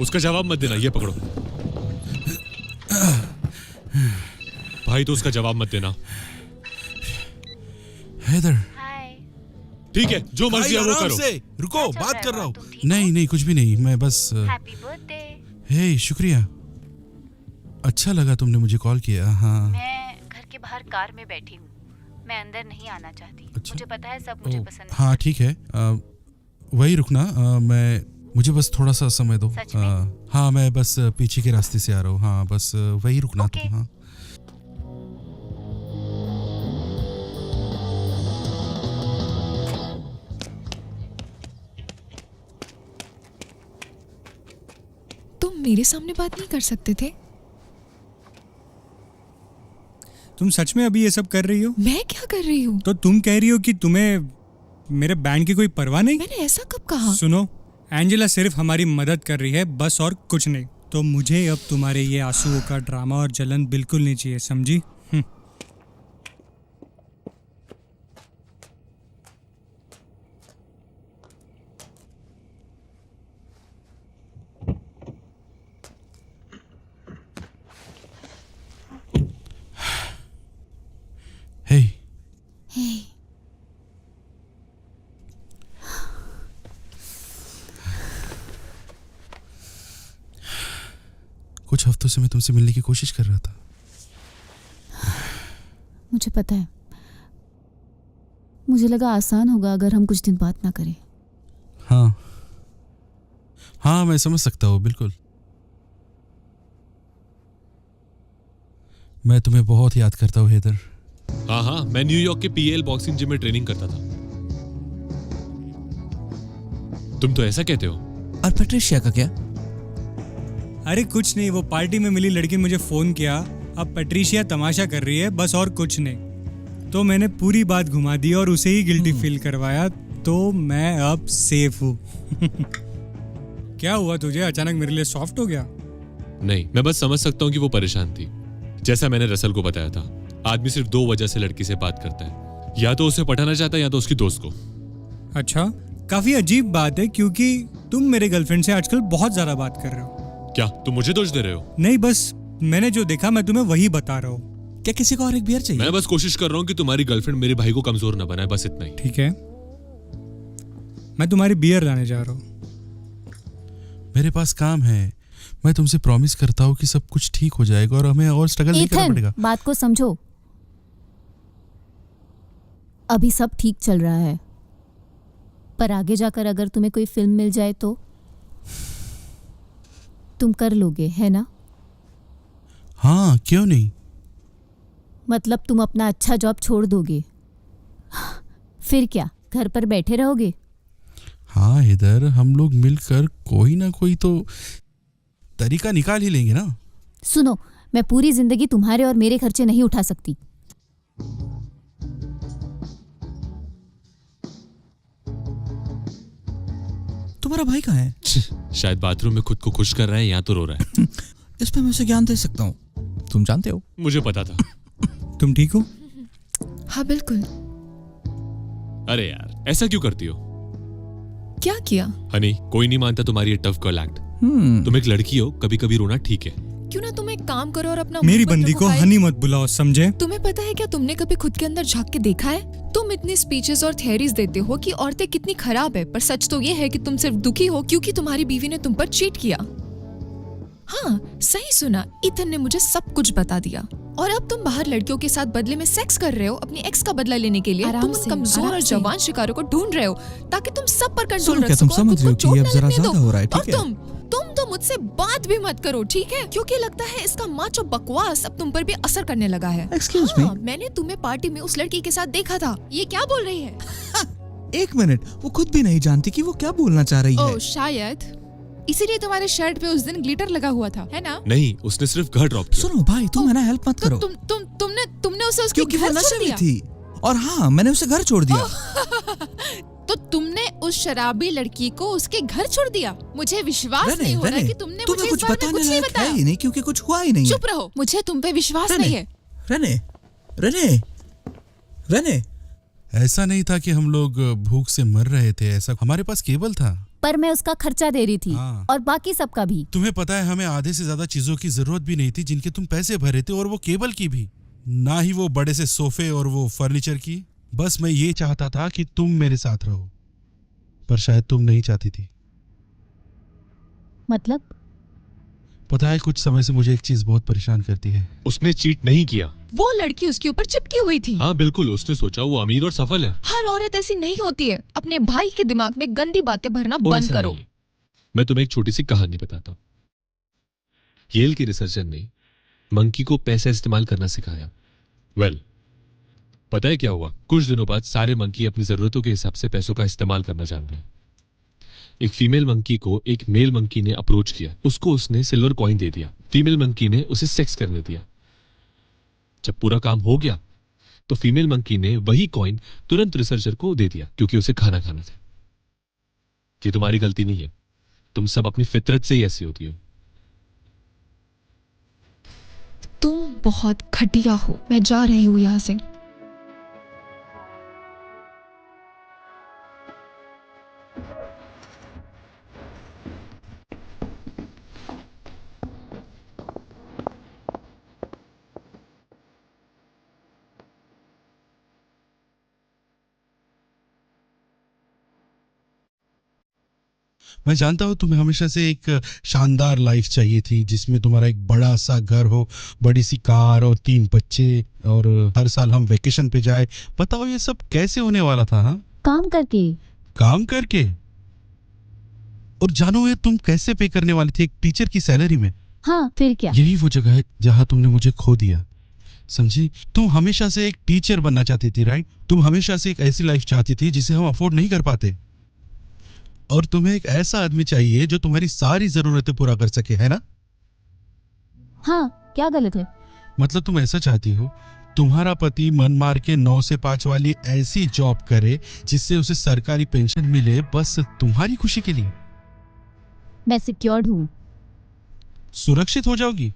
उसका जवाब मत देना, ये पकड़ो। भाई तो उसका जवाब मत देना। हैदर, ठीक है, जो मर्जी है वो करो। रुको, बात कर रहा हूँ। नहीं नहीं, कुछ भी नहीं, मैं बस। Happy birthday. हे, शुक्रिया। अच्छा लगा तुमने मुझे कॉल किया। हाँ, मैं घर के बाहर कार में बैठी हूँ, मैं अंदर नहीं आना चाहती। अच्छा। मुझे पता है सब मुझे पसंद हाँ ठीक है, वही रुकना। मुझे बस थोड़ा सा समय दो। सच में? हाँ, मैं बस पीछे के रास्ते से आ रहा हूँ। हाँ, बस वही रुकना तुम। हाँ, तुम मेरे सामने बात नहीं कर सकते थे? तुम सच में अभी ये सब कर रही हो? मैं क्या कर रही हूँ? तो तुम कह रही हो कि तुम्हें मेरे बैंड की कोई परवाह नहीं? मैंने ऐसा कब कहा? सुनो, एंजेला सिर्फ हमारी मदद कर रही है, बस, और कुछ नहीं। तो मुझे अब तुम्हारे ये आंसुओं का ड्रामा और जलन बिल्कुल नहीं चाहिए, समझी? हे, कुछ हफ्तों से मैं तुमसे मिलने की कोशिश कर रहा था। मुझे पता है। मुझे लगा आसान होगा अगर हम कुछ दिन बात ना करें। हाँ हाँ, मैं समझ सकता हूँ, बिल्कुल। मैं तुम्हें बहुत याद करता हूँ हैदर। हाँ हाँ, मैं न्यूयॉर्क के पीएल बॉक्सिंग जिम में ट्रेनिंग करता था। तुम तो ऐसा कहते हो। और पेट्रिशिया का क्या? अरे कुछ नहीं, वो पार्टी में मिली लड़की ने मुझे फोन किया। अब पेट्रिशिया तमाशा कर रही है, बस, और कुछ नहीं। तो मैंने पूरी बात घुमा दी और उसे ही गिल्टी फील करवाया। तो मैं अब सेफ हूँ। क्या हुआ तुझे? अचानक मेरे लिए सॉफ्ट हो गया? नहीं, मैं बस समझ सकता हूँ कि वो परेशान थी। जैसा मैंने रसल को बताया था, आदमी सिर्फ दो वजह से लड़की से बात करता है, या तो उसे पटाना चाहता है या तो उसकी दोस्त को। अच्छा, काफी अजीब बात है, क्योंकि तुम मेरे गर्लफ्रेंड से आजकल बहुत ज्यादा बात कर रहे हो। क्या तुम मुझे दोष दे रहे हो? नहीं, बस मैंने जो देखा मैं तुम्हें वही बता रहा हूँ। क्या किसी को और एक बियर चाहिए? मैं बस कोशिश कर रहा हूँ कि तुम्हारी गर्लफ्रेंड मेरे भाई को कमजोर न बनाए, बस इतना ही। ठीक है, मैं तुम्हारी बियर लाने जा रहा हूँ। मेरे पास काम है। मैं तुमसे प्रॉमिस करता हूँ कि सब कुछ ठीक हो जाएगा और हमें और स्ट्रगल नहीं करना पड़ेगा। बात को समझो। अभी सब ठीक चल रहा है, पर आगे जाकर अगर तुम्हें कोई फिल्म मिल जाए तो तुम कर लोगे, है ना? हाँ, क्यों नहीं। मतलब तुम अपना अच्छा जॉब छोड़ दोगे, फिर क्या घर पर बैठे रहोगे? हाँ इधर हम लोग मिलकर कोई ना कोई तो तरीका निकाल ही लेंगे ना। सुनो, मैं पूरी जिंदगी तुम्हारे और मेरे खर्चे नहीं उठा सकती। तुम्हारा भाई कहाँ है? शायद बाथरूम में खुद को खुश कर रहा है या तो रो रहा है। इस पे मैं उसे ज्ञान दे सकता हूँ। तुम जानते हो। मुझे पता था। तुम ठीक हो? हाँ बिल्कुल। अरे यार ऐसा क्यों करती हो? क्या किया? हनी, कोई नहीं मानता तुम्हारी ये टफ गर्ल एक्ट। तुम एक लड़की हो, कभी कभी रोना ठीक है। क्यों ना तुम एक काम करो और अपना मेरी मुंह बंद बंदी रखो को भाई। हनी मत बुलाओ, समझे? तुम्हें पता है क्या, तुमने कभी खुद के अंदर झांक के देखा है? तुम इतनी स्पीचेस और थियरीज देते हो कि औरतें कितनी खराब है, पर सच तो ये है कि तुम सिर्फ दुखी हो क्योंकि तुम्हारी बीवी ने तुम पर चीट किया। हाँ सही सुना, इथन ने मुझे सब कुछ बता दिया। और अब तुम बाहर लड़कियों के साथ बदले में सेक्स कर रहे हो अपनी एक्स का बदला लेने के लिए। आराम तुम उन से, कमजोर आराम और से। जवान शिकारों को ढूंढ रहे हो ताकि तुम सब पर कंट्रोल सुनो, रख क्या सको तुम और समझ खुद रहे हो को कि ये चोट अब न जरा लगने ज्यादा दो। हो रहा है, ठीक और है? तुम तो मुझसे बात भी मत करो, ठीक है? क्योंकि लगता है इसका माचो बकवास अब तुम पर भी असर करने लगा है। Excuse me? हाँ, मैंने तुम्हें पार्टी में उस लड़की के साथ देखा था। ये क्या बोल रही है? एक मिनट, वो खुद भी नहीं जानती कि वो क्या बोलना चाह रही है। ओह शायद इसीलिए तुम्हारे शर्ट पे उस दिन ग्लिटर लगा हुआ था, है ना? नहीं, उसने सिर्फ घर ड्रॉप किया। सुनो भाई, तुम है ना, हेल्प मत तो करो। तुमने उसे उसके क्योंकि वो घर नशे छोड़ में दिया। थी। और हाँ, मैंने उसे घर छोड़ दिया। तो तुमने उस शराबी लड़की को उसके घर छोड़ दिया? मुझे विश्वास नहीं हो रहा है कि तुमने मुझे इस कुछ बारे में बताने कुछ नहीं लायक है बताया। ही नहीं, क्योंकि कुछ हुआ ही नहीं है। चुप रहो, मुझे तुम पे विश्वास रने, नहीं है। रने, रने, रने, ऐसा नहीं था कि हम लोग भूख से मर रहे थे, ऐसा हमारे पास केबल था। पर मैं उसका खर्चा दे रही थी हाँ। और बाकी सबका भी। तुम्हें पता है हमें आधे से ज्यादा चीजों की जरूरत भी नहीं थी जिनके तुम पैसे भरे थे, और वो केबल की भी ना ही, वो बड़े से सोफे और वो फर्नीचर की। बस मैं ये चाहता था कि तुम मेरे साथ रहो, पर शायद तुम नहीं चाहती थी। मतलब? पता है कुछ समय से मुझे एक चीज बहुत परेशान करती है। उसने चीट नहीं किया। वो लड़की उसके ऊपर चिपकी हुई थी। हाँ बिल्कुल, उसने सोचा वो अमीर और सफल है। हर औरत ऐसी नहीं होती है। अपने भाई के दिमाग में गंदी बातें भरना वो बंद ऐसा करो। नहीं है। मैं तुम्हें एक छोटी सी कहानी बताता हूँ। येल के रिसर्चर ने मंकी को पैसा इस्तेमाल करना सिखाया। पता है क्या हुआ? कुछ दिनों बाद सारे मंकी अपनी जरूरतों के हिसाब से पैसों का इस्तेमाल करना जान गए। एक फीमेल मंकी को एक मेल मंकी ने अप्रोच किया, उसको उसने सिल्वर कॉइन दे दिया। फीमेल मंकी ने उसे सेक्स करने दिया। जब पूरा काम हो गया तो फीमेल मंकी ने वही कॉइन तुरंत रिसर्चर को दे दिया, क्योंकि उसे खाना खाना था। ये तुम्हारी गलती नहीं है, तुम सब अपनी फितरत से ही ऐसी होती हो। तुम बहुत घटिया हो। मैं जा रही हूँ यहाँ से। मैं जानता हूँ तुम्हें हमेशा से एक शानदार लाइफ चाहिए थी, जिसमें तुम्हारा एक बड़ा सा घर हो, बड़ी सी कार और 3 बच्चे, और हर साल हम वेकेशन पे जाए। बताओ ये सब कैसे होने वाला था? हाँ, काम करके। काम करके? और जानो ये तुम कैसे पे करने वाली थी? एक टीचर की सैलरी में? हाँ फिर क्या? यही वो जगह है जहाँ तुमने मुझे खो दिया, समझी? तुम हमेशा से एक टीचर बनना चाहती थी, राइट? तुम हमेशा से एक ऐसी लाइफ चाहती थी जिसे हम अफोर्ड नहीं कर पाते, और तुम्हें एक ऐसा आदमी चाहिए जो तुम्हारी सारी जरूरतें पूरा कर सके, है ना? हाँ, क्या गलत है? मतलब तुम ऐसा चाहती हो तुम्हारा पति मन मार के 9 से 5 वाली ऐसी जॉब करे जिससे उसे सरकारी पेंशन मिले, बस तुम्हारी खुशी के लिए। मैं सिक्योर्ड हूँ। सुरक्षित हो जाओगी।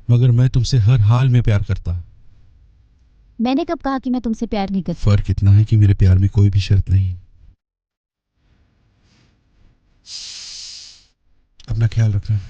मगर मैं तुमसे हर हाल में प्यार करता। मैंने कब कहा कि मैं तुमसे प्यार नहीं करती? फर्क इतना है कि मेरे प्यार में कोई भी शर्त नहीं। अपना ख्याल रखना।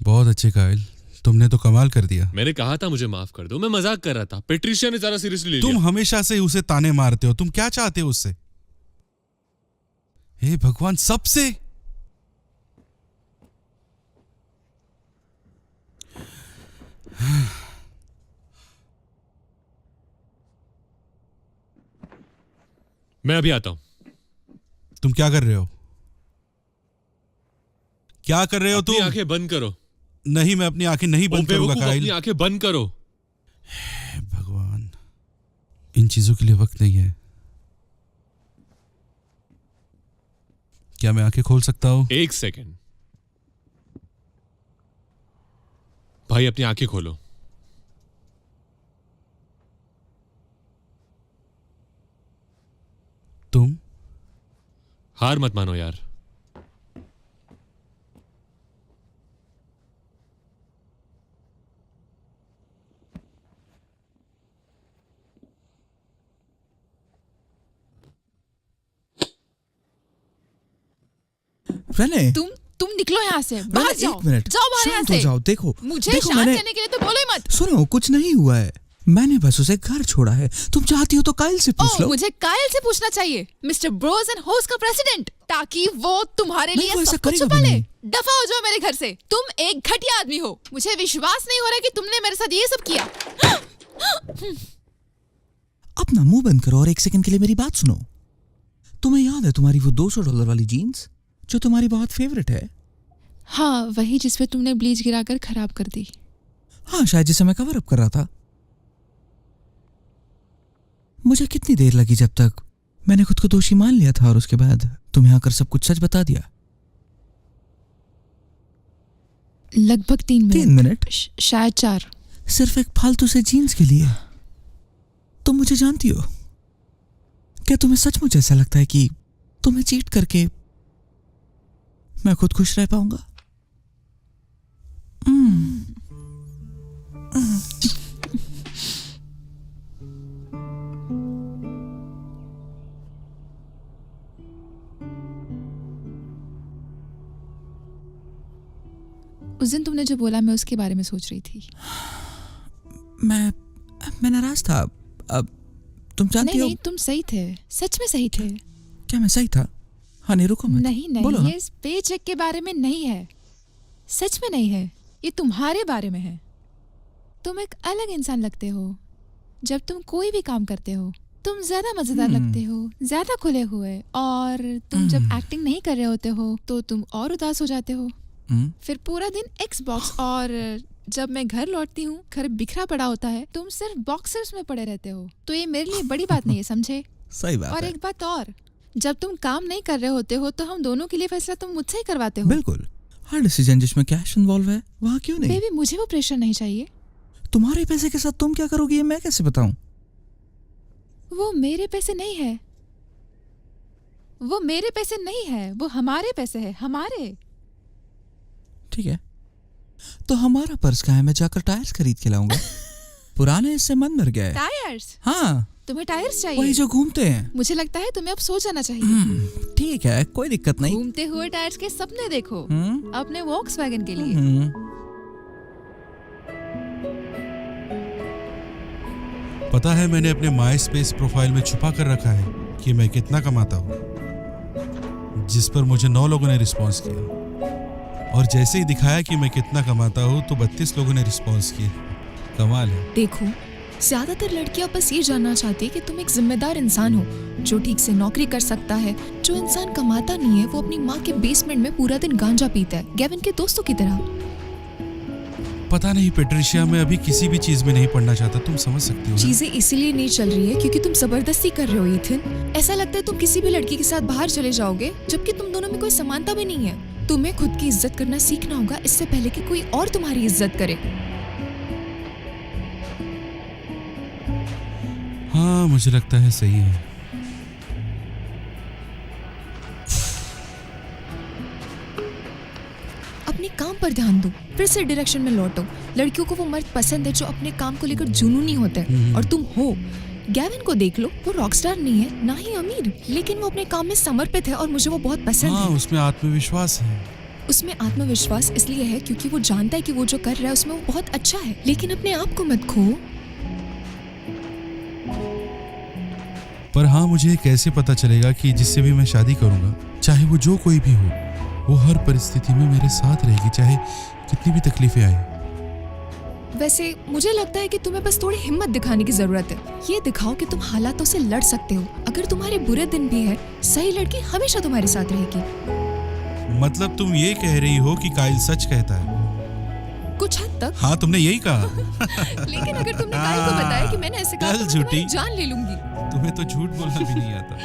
बहुत अच्छे कायल, तुमने तो कमाल कर दिया। मैंने कहा था मुझे माफ कर दो, मैं मजाक कर रहा था। पेट्रिशिया ने ज्यादा सीरियसली ले तुम लिया। हमेशा से उसे ताने मारते हो, तुम क्या चाहते हो उससे? हे भगवान, सबसे। मैं अभी आता हूं। तुम क्या कर रहे हो? क्या कर रहे हो अपनी तुम? आंखें बंद करो। नहीं, मैं अपनी आंखें नहीं बंद करूंगा बेवकूफ, अपनी काइल। आंखें बंद करो। भगवान, इन चीजों के लिए वक्त नहीं है। क्या मैं आंखें खोल सकता हूं? एक सेकंड भाई, अपनी आंखें खोलो। तुम हार मत मानो यार। रेने, तुम निकलो यहाँ से, बाहर रेने, जाओ। एक मिनट, जाओ बाहर यहाँ शांत हो से। जाओ। देखो मुझे देखो, शांत मैंने रहने के लिए तो बोलो ही मत। सुनो, कुछ नहीं हुआ है। मैंने बस उसे घर छोड़ा है। तुम चाहती हो तो काइल से पूछ लो। मुझे कायल से पूछना चाहिए, मिस्टर ब्रोज एंड होस्ट का प्रेसिडेंट, ताकि वो तुम्हारे नहीं, वो लिए ऐसा सब कुछ करेगा छुपा भी ले। नहीं। दफा हो जाओ मेरे घर से। तुम एक घटिया आदमी हो। मुझे विश्वास नहीं हो रहा कि तुमने मेरे साथ ये सब किया। अपना मुंह बंद करो और एक सेकंड के लिए मेरी बात सुनो। तुम्हें याद है तुम्हारी वो $200 वाली जीन्स जो तुम्हारी बहुत फेवरेट है? हाँ, वही जिसपे तुमने ब्लीच गिराकर खराब कर दी। हाँ, शायद जिसे मैं कवर अप कर रहा था। मुझे कितनी देर लगी जब तक मैंने खुद को दोषी मान लिया था और उसके बाद तुम्हें आकर सब कुछ सच बता दिया। लगभग 3 मिनट? शायद 4। सिर्फ एक फालतू से जीन्स के लिए? तुम मुझे जानती हो। क्या तुम्हें सचमुच ऐसा लगता है कि तुम्हें चीट करके मैं खुद खुश रह पाऊंगा? उस दिन तुमने जो बोला, मैं उसके बारे में सोच रही थी। मैं नाराज था। अब तुम जानती हो। नहीं, तुम सही थे, सच में सही थे। क्या मैं सही था? हाँ, नहीं, रुको मत। नहीं, बोलो ना। ये इस पे चेक के बारे में नहीं है, सच में नहीं है। ये तुम्हारे बारे में है। तुम एक अलग इंसान लगते हो जब तुम कोई भी काम करते हो। तुम ज्यादा मजेदार लगते हो, ज्यादा खुले हुए, और तुम जब एक्टिंग नहीं कर रहे होते हो तो तुम और उदास हो जाते हो। फिर पूरा दिन Xbox, और जब मैं घर लौटती हूँ घर बिखरा पड़ा होता है, तुम सिर्फ बॉक्सर्स में पड़े रहते हो। तो ये मेरे लिए बड़ी बात नहीं है, समझे? सही बात और है। एक बात और, जब तुम काम नहीं कर रहे होते हो तो हम दोनों के लिए फैसला तुम मुझसे ही करवाते हो। बिल्कुल, हर डिसीजन जिसमें कैश इन्वॉल्व है वहाँ क्यों नहीं? बेबी, मुझे वो प्रेशर नहीं चाहिए। तुम्हारे पैसे के साथ तुम क्या करोगी ये मैं कैसे बताऊं? वो मेरे पैसे नहीं है, वो मेरे पैसे नहीं है, वो हमारे पैसे है, हमारे। ठीक है, तो हमारा पर्स कहाँ है? मैं जाकर टायर्स खरीद के लाऊंगा। पुराने इससे मन भर गया है। टायर्स? हाँ, तुम्हें टायर्स चाहिए? वही जो घूमते हैं। मुझे लगता है तुम्हें अब सो जाना चाहिए। ठीक है, कोई दिक्कत नहीं। घूमते हुए टायर्स के सपने देखो अपने वॉक्सवैगन के लिए। पता है, मैंने अपने माई स्पेस प्रोफाइल में छुपा कर रखा है कि मैं कितना कमाता हूँ, जिस पर मुझे 9 लोगों ने रिस्पॉन्स किया। और जैसे ही दिखाया कि मैं कितना कमाता हूँ तो 32 लोगों ने रिस्पॉन्स किया। कमाल है। देखो, ज्यादातर लड़कियां बस ये जानना चाहती है कि तुम एक जिम्मेदार इंसान हो जो ठीक से नौकरी कर सकता है। जो इंसान कमाता नहीं है वो अपनी माँ के बेसमेंट में पूरा दिन गांजा पीता है, गेविन के दोस्तों की तरह। पता नहीं पेट्रिशिया, मैं अभी किसी भी चीज में नहीं पढ़ना चाहता, तुम समझ सकती हो ना? चीजें इसीलिए नहीं चल रही है क्योंकि तुम जबरदस्ती कर रहे हो इथिन। ऐसा लगता है तुम किसी भी लड़की के साथ बाहर चले जाओगे जबकि तुम दोनों में कोई समानता भी नहीं है। तुम्हें खुद की इज्जत करना सीखना होगा इससे पहले कि कोई और तुम्हारी इज्जत करे। हाँ, मुझे लगता है सही है। अपने काम पर ध्यान दो, फिर से डायरेक्शन में लौटो। लड़कियों को वो मर्द पसंद है जो अपने काम को लेकर जुनूनी होते हैं, और तुम हो। गैविन को देख लो, वो रॉकस्टार नहीं है, ना ही अमीर, लेकिन वो अपने काम में समर्पित है और मुझे वो बहुत पसंद हाँ, है। उसमें आत्मविश्वास है। उसमें आत्मविश्वास इसलिए है क्योंकि वो जानता है कि वो जो कर रहा है उसमें वो बहुत अच्छा है, लेकिन अपने आप को मत खो। पर हाँ, मुझे कैसे पता चलेगा कि जिससे भी मैं शादी करूंगा, चाहे वो जो कोई भी हो, वो हर परिस्थिति में मेरे साथ रहेगी, चाहे कितनी भी तकलीफें आए। वैसे मुझे लगता है कि तुम्हें बस थोड़ी हिम्मत दिखाने की जरूरत है। ये दिखाओ कि तुम हालातों से लड़ सकते हो। अगर तुम्हारे बुरे दिन भी है, सही लड़की हमेशा तुम्हारे साथ रहेगी। मतलब तुम ये कह रही हो कि काइल सच कहता है? कुछ हद तक। हाँ तुमने यही कहा। लेकिन अगर तुमने कायल को बताया कि मैंने ऐसे कहा तो मैं झूठी। तुम्हारी जान ले लूंगी। तुम्हें तो झूठ बोलना भी नहीं आता।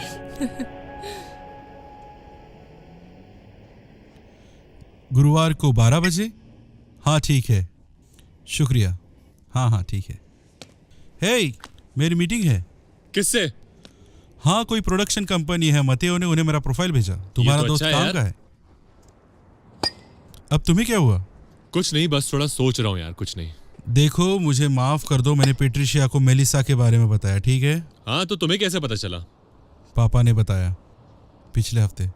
गुरुवार को 12 बजे। हाँ ठीक है, शुक्रिया। हाँ हाँ ठीक है। हे, मेरी मीटिंग है। किससे? हाँ कोई प्रोडक्शन कंपनी है, मतेओ ने उन्हें मेरा प्रोफाइल भेजा। तुम्हारा तो दोस्त अच्छा काम यार। का है। अब तुम्हें क्या हुआ? कुछ नहीं, बस थोड़ा सोच रहा हूँ यार, कुछ नहीं। देखो मुझे माफ कर दो, मैंने पेट्रिशिया को मेलिसा के बारे में बताया, ठीक है? हाँ तो तुम्हें कैसे पता चला? पापा ने बताया पिछले हफ्ते।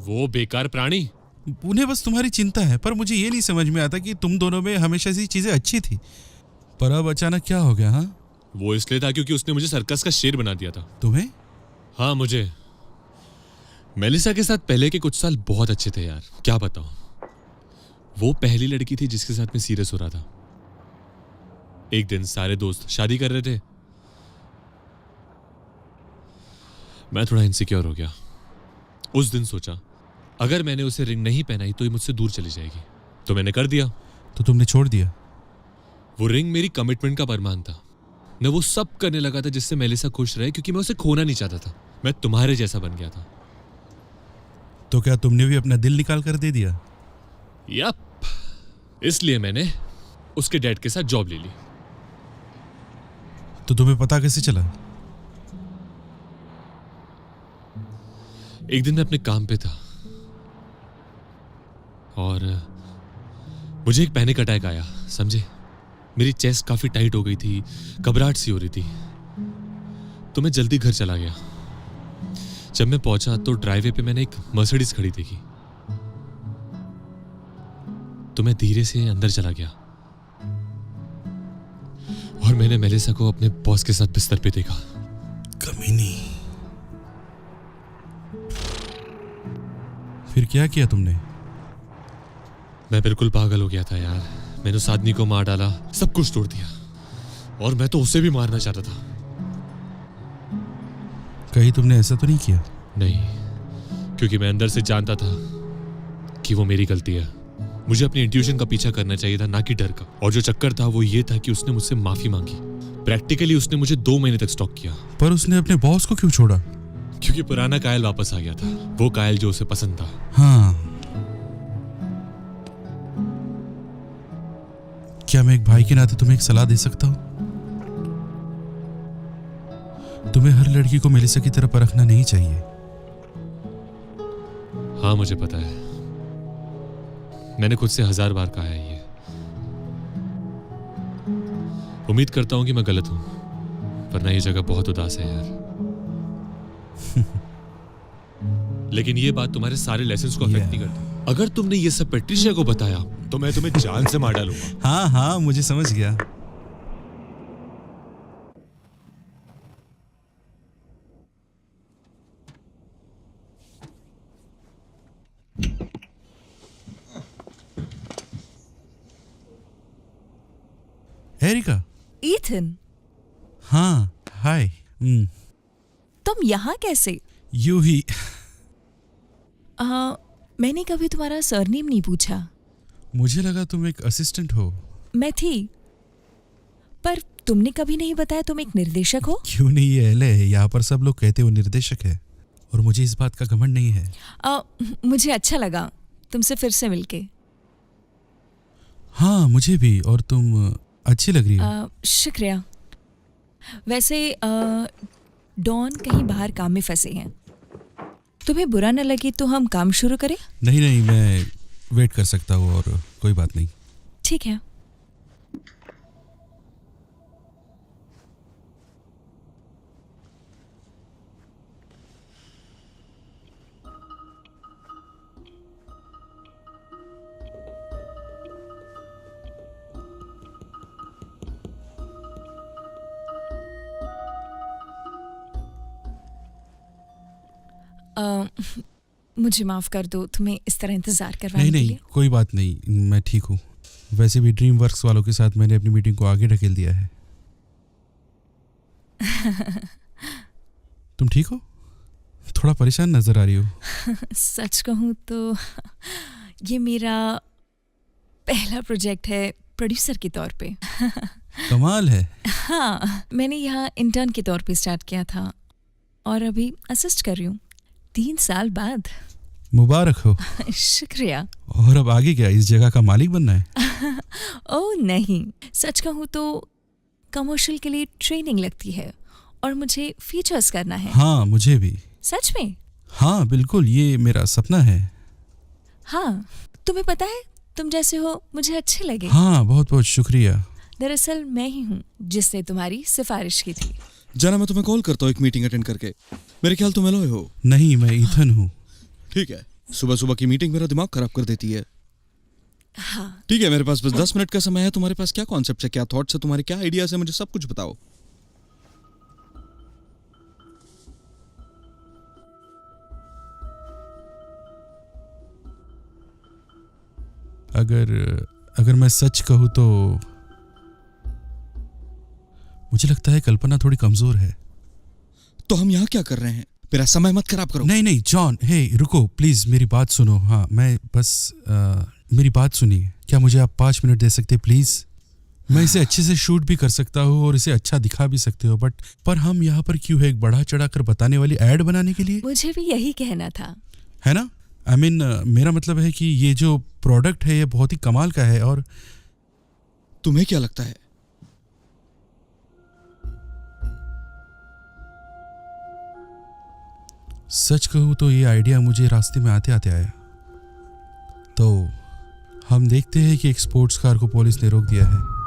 वो बेकार प्राणी। उन्हें बस तुम्हारी चिंता है, पर मुझे ये नहीं समझ में आता कि तुम दोनों में हमेशा से चीजें अच्छी थी, पर अब अचानक क्या हो गया? हाँ वो इसलिए था क्योंकि उसने मुझे सर्कस का शेर बना दिया था। तुम्हें? हाँ मुझे। मेलिसा के साथ पहले के कुछ साल बहुत अच्छे थे यार, क्या बताऊं। वो पहली लड़की थी जिसके साथ मैं सीरियस हो रहा था। एक दिन सारे दोस्त शादी कर रहे थे, मैं थोड़ा इनसिक्योर हो गया। उस दिन सोचा अगर मैंने उसे रिंग नहीं पहनाई तो ये मुझसे दूर चली जाएगी, तो मैंने कर दिया। तो तुमने छोड़ दिया? वो रिंग मेरी कमिटमेंट का प्रमाण था। मैं वो सब करने लगा था जिससे मेलिसा खुश रहे, क्योंकि मैं उसे खोना नहीं चाहता था। मैं तुम्हारे जैसा बन गया था। तो क्या तुमने भी अपना दिल निकाल कर दे दिया? यप, इसलिए मैंने उसके डैड के साथ जॉब ले ली। तो तुम्हें पता कैसे चला? एक दिन मैं अपने काम पे था और मुझे एक पैनिक अटैक आया, समझे? मेरी चेस्ट काफी टाइट हो गई थी, घबराहट सी हो रही थी, तो मैं जल्दी घर चला गया। जब मैं पहुंचा तो ड्राइवे पे मैंने एक मर्सिडीज खड़ी देखी, तो मैं धीरे से अंदर चला गया और मैंने मेलिसा को अपने बॉस के साथ बिस्तर पे देखा। कमीनी। फिर क्या किया तुमने? मैं बिल्कुल पागल हो गया था यार। मैंने उस आदमी को मार डाला, सब कुछ तोड़ दिया, और मैं तो उसे भी मारना चाहता था। कहीं तुमने ऐसा तो नहीं किया? नहीं, क्योंकि मैं अंदर से जानता था कि वो मेरी गलती है। मुझे अपनी इंट्यूशन का पीछा करना चाहिए था, ना कि डर का। और जो चक्कर था वो ये था कि उसने मुझसे माफी मांगी। प्रैक्टिकली उसने मुझे 2 महीने तक स्टॉक किया। पर उसने अपने बॉस को क्यों छोड़ा? क्योंकि पुराना कायल वापस आ गया था, वो कायल जो उसे पसंद था। हाँ, क्या मैं एक भाई के नाते तुम्हें एक सलाह दे सकता हूं? तुम्हें हर लड़की को मेलिसा की तरह परखना नहीं चाहिए। हाँ मुझे पता है, मैंने खुद से 1000 बार कहा है ये। उम्मीद करता हूं कि मैं गलत हूं, वरना ये जगह बहुत उदास है यार। लेकिन ये बात तुम्हारे सारे लेसन्स को अफेक्ट नहीं करती। अगर तुमने ये सब पेट्रिशिया को बताया तो मैं तुम्हें जान से मार डालूंगा। हाँ हाँ मुझे समझ गया। एरिका। ईथन, हाँ हाय। तुम यहाँ कैसे? यूं ही। मैंने कभी तुम्हारा सरनेम नहीं पूछा। मुझे लगा तुम एक असिस्टेंट हो। मैं थी, पर तुमने कभी नहीं बताया तुम एक निर्देशक हो। क्यों नहीं, ये एलए है, यहाँ पर सब लोग कहते वो निर्देशक है, और मुझे इस बात का घमंड नहीं है। मुझे अच्छा लगा तुमसे फिर से मिलके। हाँ मुझे भी, और तुम अच्छी लग रही हो। शुक्रिया। वैसे डॉन कहीं बाहर काम में फंसे हैं, तुम्हें बुरा न लगे तो हम काम शुरू करें? नहीं नहीं, मैं वेट कर सकता हूँ, और कोई बात नहीं। ठीक है। मुझे माफ कर दो तुम्हें इस तरह इंतजार करवाने नहीं के नहीं, लिए। कोई बात नहीं, मैं ठीक हूँ। वैसे भी ड्रीम वर्क्स वालों के साथ मैंने अपनी मीटिंग को आगे ढकेल दिया है। तुम ठीक हो? थोड़ा परेशान नजर आ रही हो। सच कहूँ तो ये मेरा पहला प्रोजेक्ट है प्रोड्यूसर के तौर पे। कमाल है। हाँ, मैंने यहाँ इंटर्न के तौर पे स्टार्ट किया था और अभी असिस्ट कर रही हूँ 3 साल बाद। मुबारक हो। शुक्रिया। और अब आगे क्या, इस जगह का मालिक बनना है? ओह नहीं, सच कहूँ तो कमर्शियल के लिए ट्रेनिंग लगती है और मुझे फीचर्स करना है। हाँ, मुझे भी। सच में? हाँ बिल्कुल, ये मेरा सपना है। हाँ, तुम्हें पता है तुम जैसे हो मुझे अच्छे लगे। हाँ, बहुत बहुत शुक्रिया। दरअसल मैं ही हूँ जिसने तुम्हारी सिफारिश की थी। जाना, मैं तुम्हें कॉल करता हूँ एक मीटिंग अटेंड करके। मेरे ख्याल तुम एलॉय हो। नहीं, मैं ईथन हूँ। ठीक है, सुबह सुबह की मीटिंग मेरा दिमाग खराब कर देती है। हाँ। ठीक है, मेरे पास बस 10 मिनट का समय है। तुम्हारे पास क्या कॉन्सेप्ट है, क्या थॉट्स है, तुम्हारे क्या आइडियाज है, मुझे सब कुछ बताओ। अगर मैं सच कहूँ तो मुझे लगता है कल्पना थोड़ी कमजोर है। तो हम यहाँ क्या कर रहे हैं? मेरा समय मत खराब करो। नहीं नहीं जॉन, हे रुको प्लीज, मेरी बात सुनो। हाँ, मैं बस मेरी बात सुनिए। क्या मुझे आप 5 मिनट दे सकते प्लीज? मैं इसे अच्छे से शूट भी कर सकता हूँ और इसे अच्छा दिखा भी सकते हो, पर हम यहाँ पर क्यों है? एक बढ़ा चढ़ा कर बताने वाली एड बनाने के लिए? मुझे भी यही कहना था। है ना? I mean, मेरा मतलब है कि ये जो प्रोडक्ट है ये बहुत ही कमाल का है। और तुम्हें क्या लगता है? सच कहूँ तो ये आइडिया मुझे रास्ते में आते आते आया। तो हम देखते हैं कि एक स्पोर्ट्स कार को पुलिस ने रोक दिया है।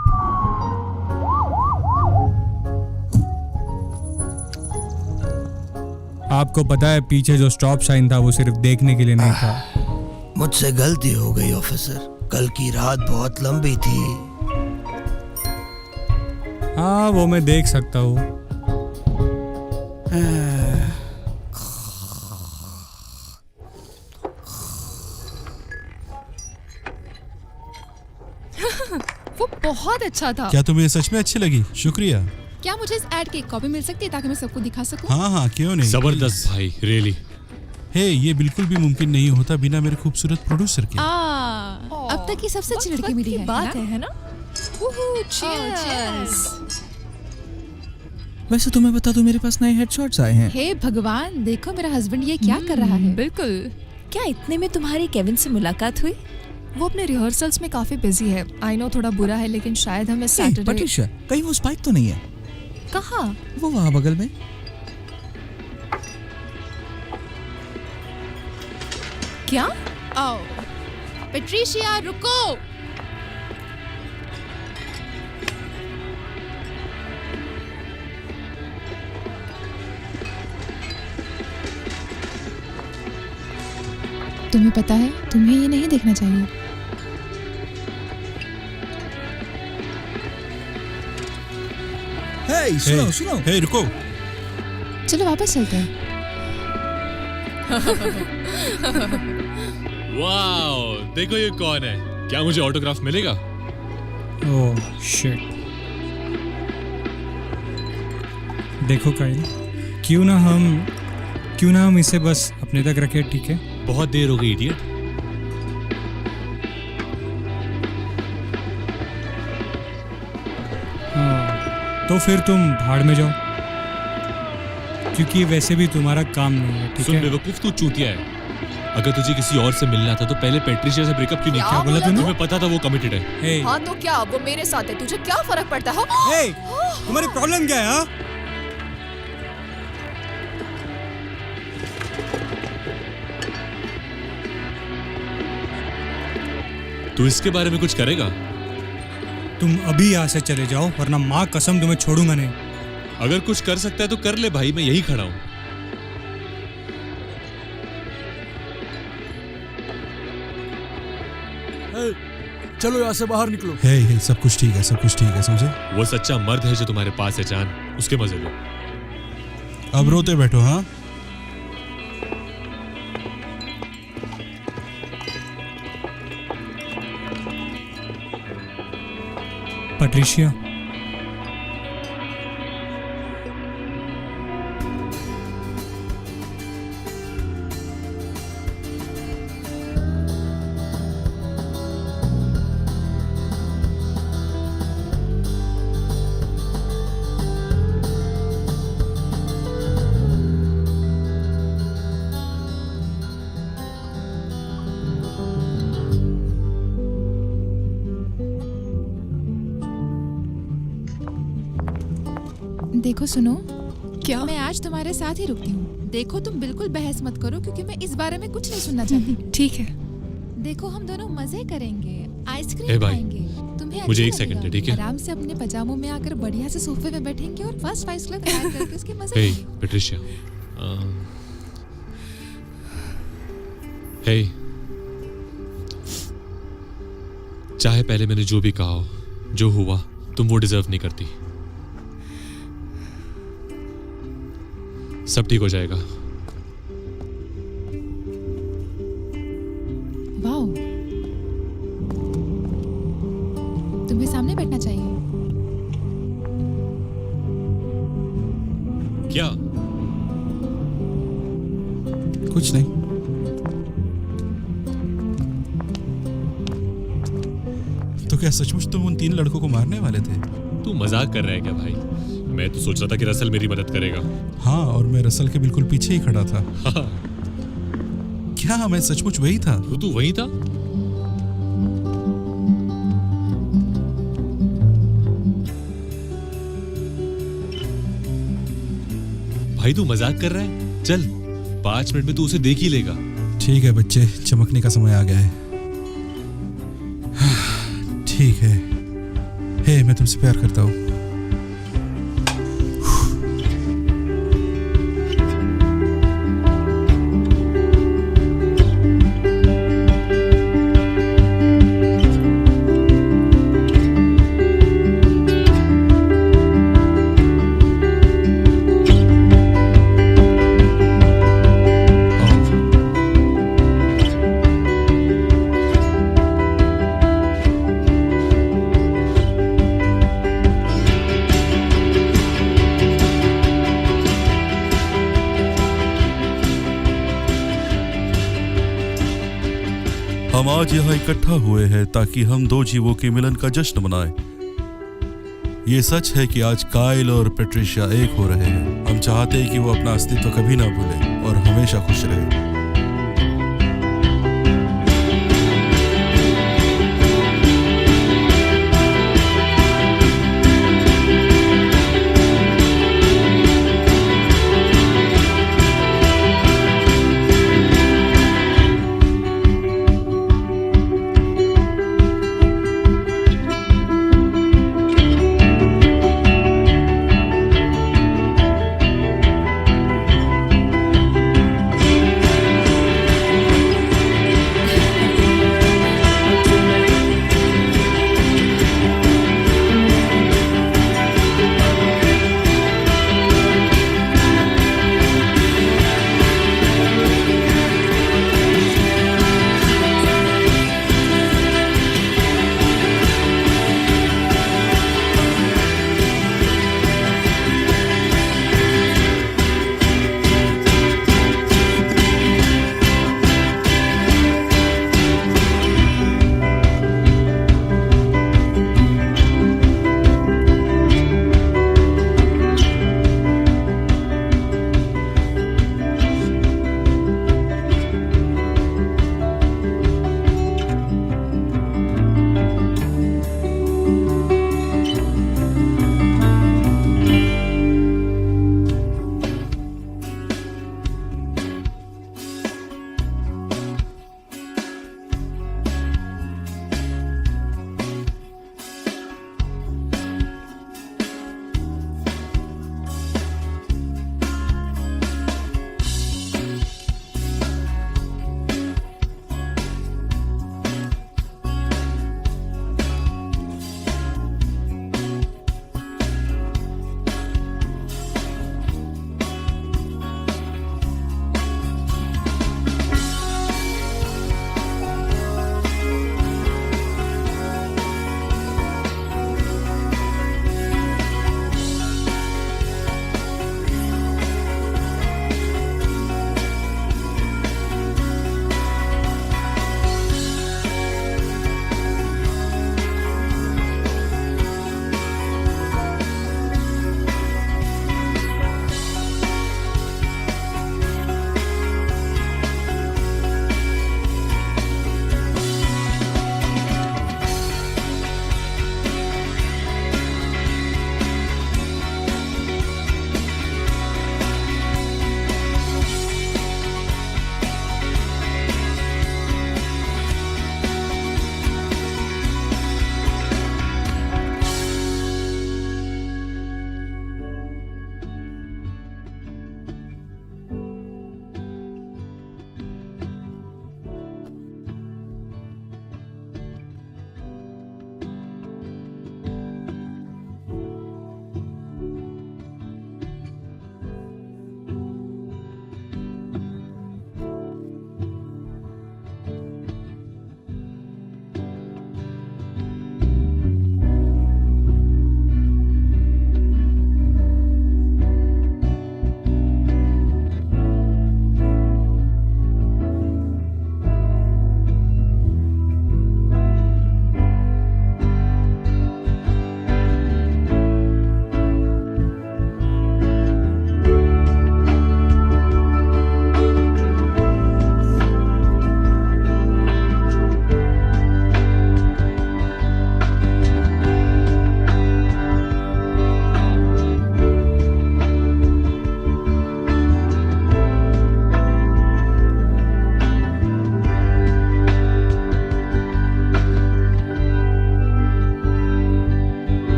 आपको पता है पीछे जो स्टॉप साइन था वो सिर्फ देखने के लिए नहीं था। मुझसे गलती हो गई ऑफिसर, कल की रात बहुत लंबी थी। हाँ, वो मैं देख सकता हूँ। वो बहुत अच्छा था। क्या तुम्हें सच में अच्छी लगी? शुक्रिया। क्या मुझे इस एड की एक कॉपी मिल सकती है ताकि मैं सबको दिखा सकूं? हाँ हाँ, क्यों नहीं। जबरदस्त भाई, रियली। हे, ये बिल्कुल भी मुमकिन नहीं होता बिना मेरे खूबसूरत प्रोड्यूसर के। अब तक की सबसे अच्छी लड़की मिली है। बात है ना? वैसे तुम्हें बता दूं, मेरे पास नए हेडशॉट्स आए हैं। हे भगवान, देखो मेरा हस्बैंड ये क्या कर रहा है। बिल्कुल। क्या इतने में तुम्हारी केविन से मुलाकात हुई? वो अपने रिहर्सल्स में काफी बिजी है। आई नो थोड़ा बुरा है, लेकिन शायद हमें सैटरडे। पट्रिशिया, कहीं वो स्पाइक तो नहीं है? कहाँ? वो वहाँ बगल में। क्या? आओ पेट्रिशिया, रुको। तुम्हें पता है, तुम्हें ये नहीं देखना चाहिए। हे, सुनो सुनो। हे, रुको। चलो वापस चलते हैं। वाओ, देखो ये कौन है। क्या मुझे ऑटोग्राफ मिलेगा? Oh shit. देखो काइल, क्यों ना हम इसे बस अपने तक रखें, ठीक है? बहुत देर हो गई इडियट। हाँ, तो फिर तुम भाड़ में जाओ, क्योंकि वैसे भी तुम्हारा काम नहीं है, ठीक सुन है? बेवकूफ, तू चूतिया है। अगर तुझे किसी और से मिलना था तो पहले पेट्रिशिया से ब्रेकअप क्यों नहीं क्या किया? बोला तूने? तुम्हें पता था वो कमिटेड है। हे, हाँ तो क्या, वो मेरे साथ है, तुझे क्या फर्क पड़ता है? हे, तुम्हारी प्रॉब्लम क्या है? हाँ? तू इसके बारे में कुछ करेगा? तुम अभी यहाँ से चले जाओ, वरना माँ कसम तुम्हें छोड़ूंगा नहीं। अगर कुछ कर सकता है तो कर ले भाई, मैं यही खड़ा हूँ। चलो यहाँ से बाहर निकलो। हे, सब कुछ ठीक है, सब कुछ ठीक है, समझे? वो सच्चा मर्द है जो तुम्हारे पास है जान, उसके मजे लो। अब रोते बैठो। हाँ, पट्रिशिया, देखो सुनो, क्या? मैं आज तुम्हारे साथ ही रुकती हूँ। देखो तुम बिल्कुल बहस मत करो क्योंकि मैं इस बारे में कुछ नहीं सुनना चाहती। ठीक है। देखो हम दोनों मजे करेंगे, ए आइसक्रीम भाई, खाएंगे, तुम्हें मुझे अच्छा एक सेकंड लगेगा। दे, ठीक है? आराम से अपने पजामों में आकर बढ़िया से सोफे में बैठेंगे और फर्स्ट क्लास तैयार करके उसके मजे हे लेंगे। पेट्रिशिया, हे, चाहे पहले मैंने जो भी कहा हो, जो हुआ तुम वो डिजर्व नहीं करती। सब ठीक हो जाएगा। वाओ, तुम्हें सामने बैठना चाहिए। क्या? कुछ नहीं। तो क्या सचमुच तुम उन 3 लड़कों को मारने वाले थे? तू मजाक कर रहा है क्या भाई? मैं तो सोच रहा था कि रसल मेरी मदद करेगा। हाँ, और मैं रसल के बिल्कुल पीछे ही खड़ा था। हाँ, क्या मैं सचमुच वही था? तो तू वही था? भाई तू मजाक कर रहा है? चल 5 मिनट में तू उसे देख ही लेगा। ठीक है बच्चे, चमकने का समय आ गया है। ठीक है। हे, मैं तुमसे प्यार करता हूँ। हम आज यहाँ इकट्ठा हुए हैं ताकि हम 2 जीवों के मिलन का जश्न मनाएं। ये सच है कि आज काइल और पेट्रिशिया एक हो रहे हैं। हम चाहते हैं कि वो अपना अस्तित्व कभी ना भूलें और हमेशा खुश रहे।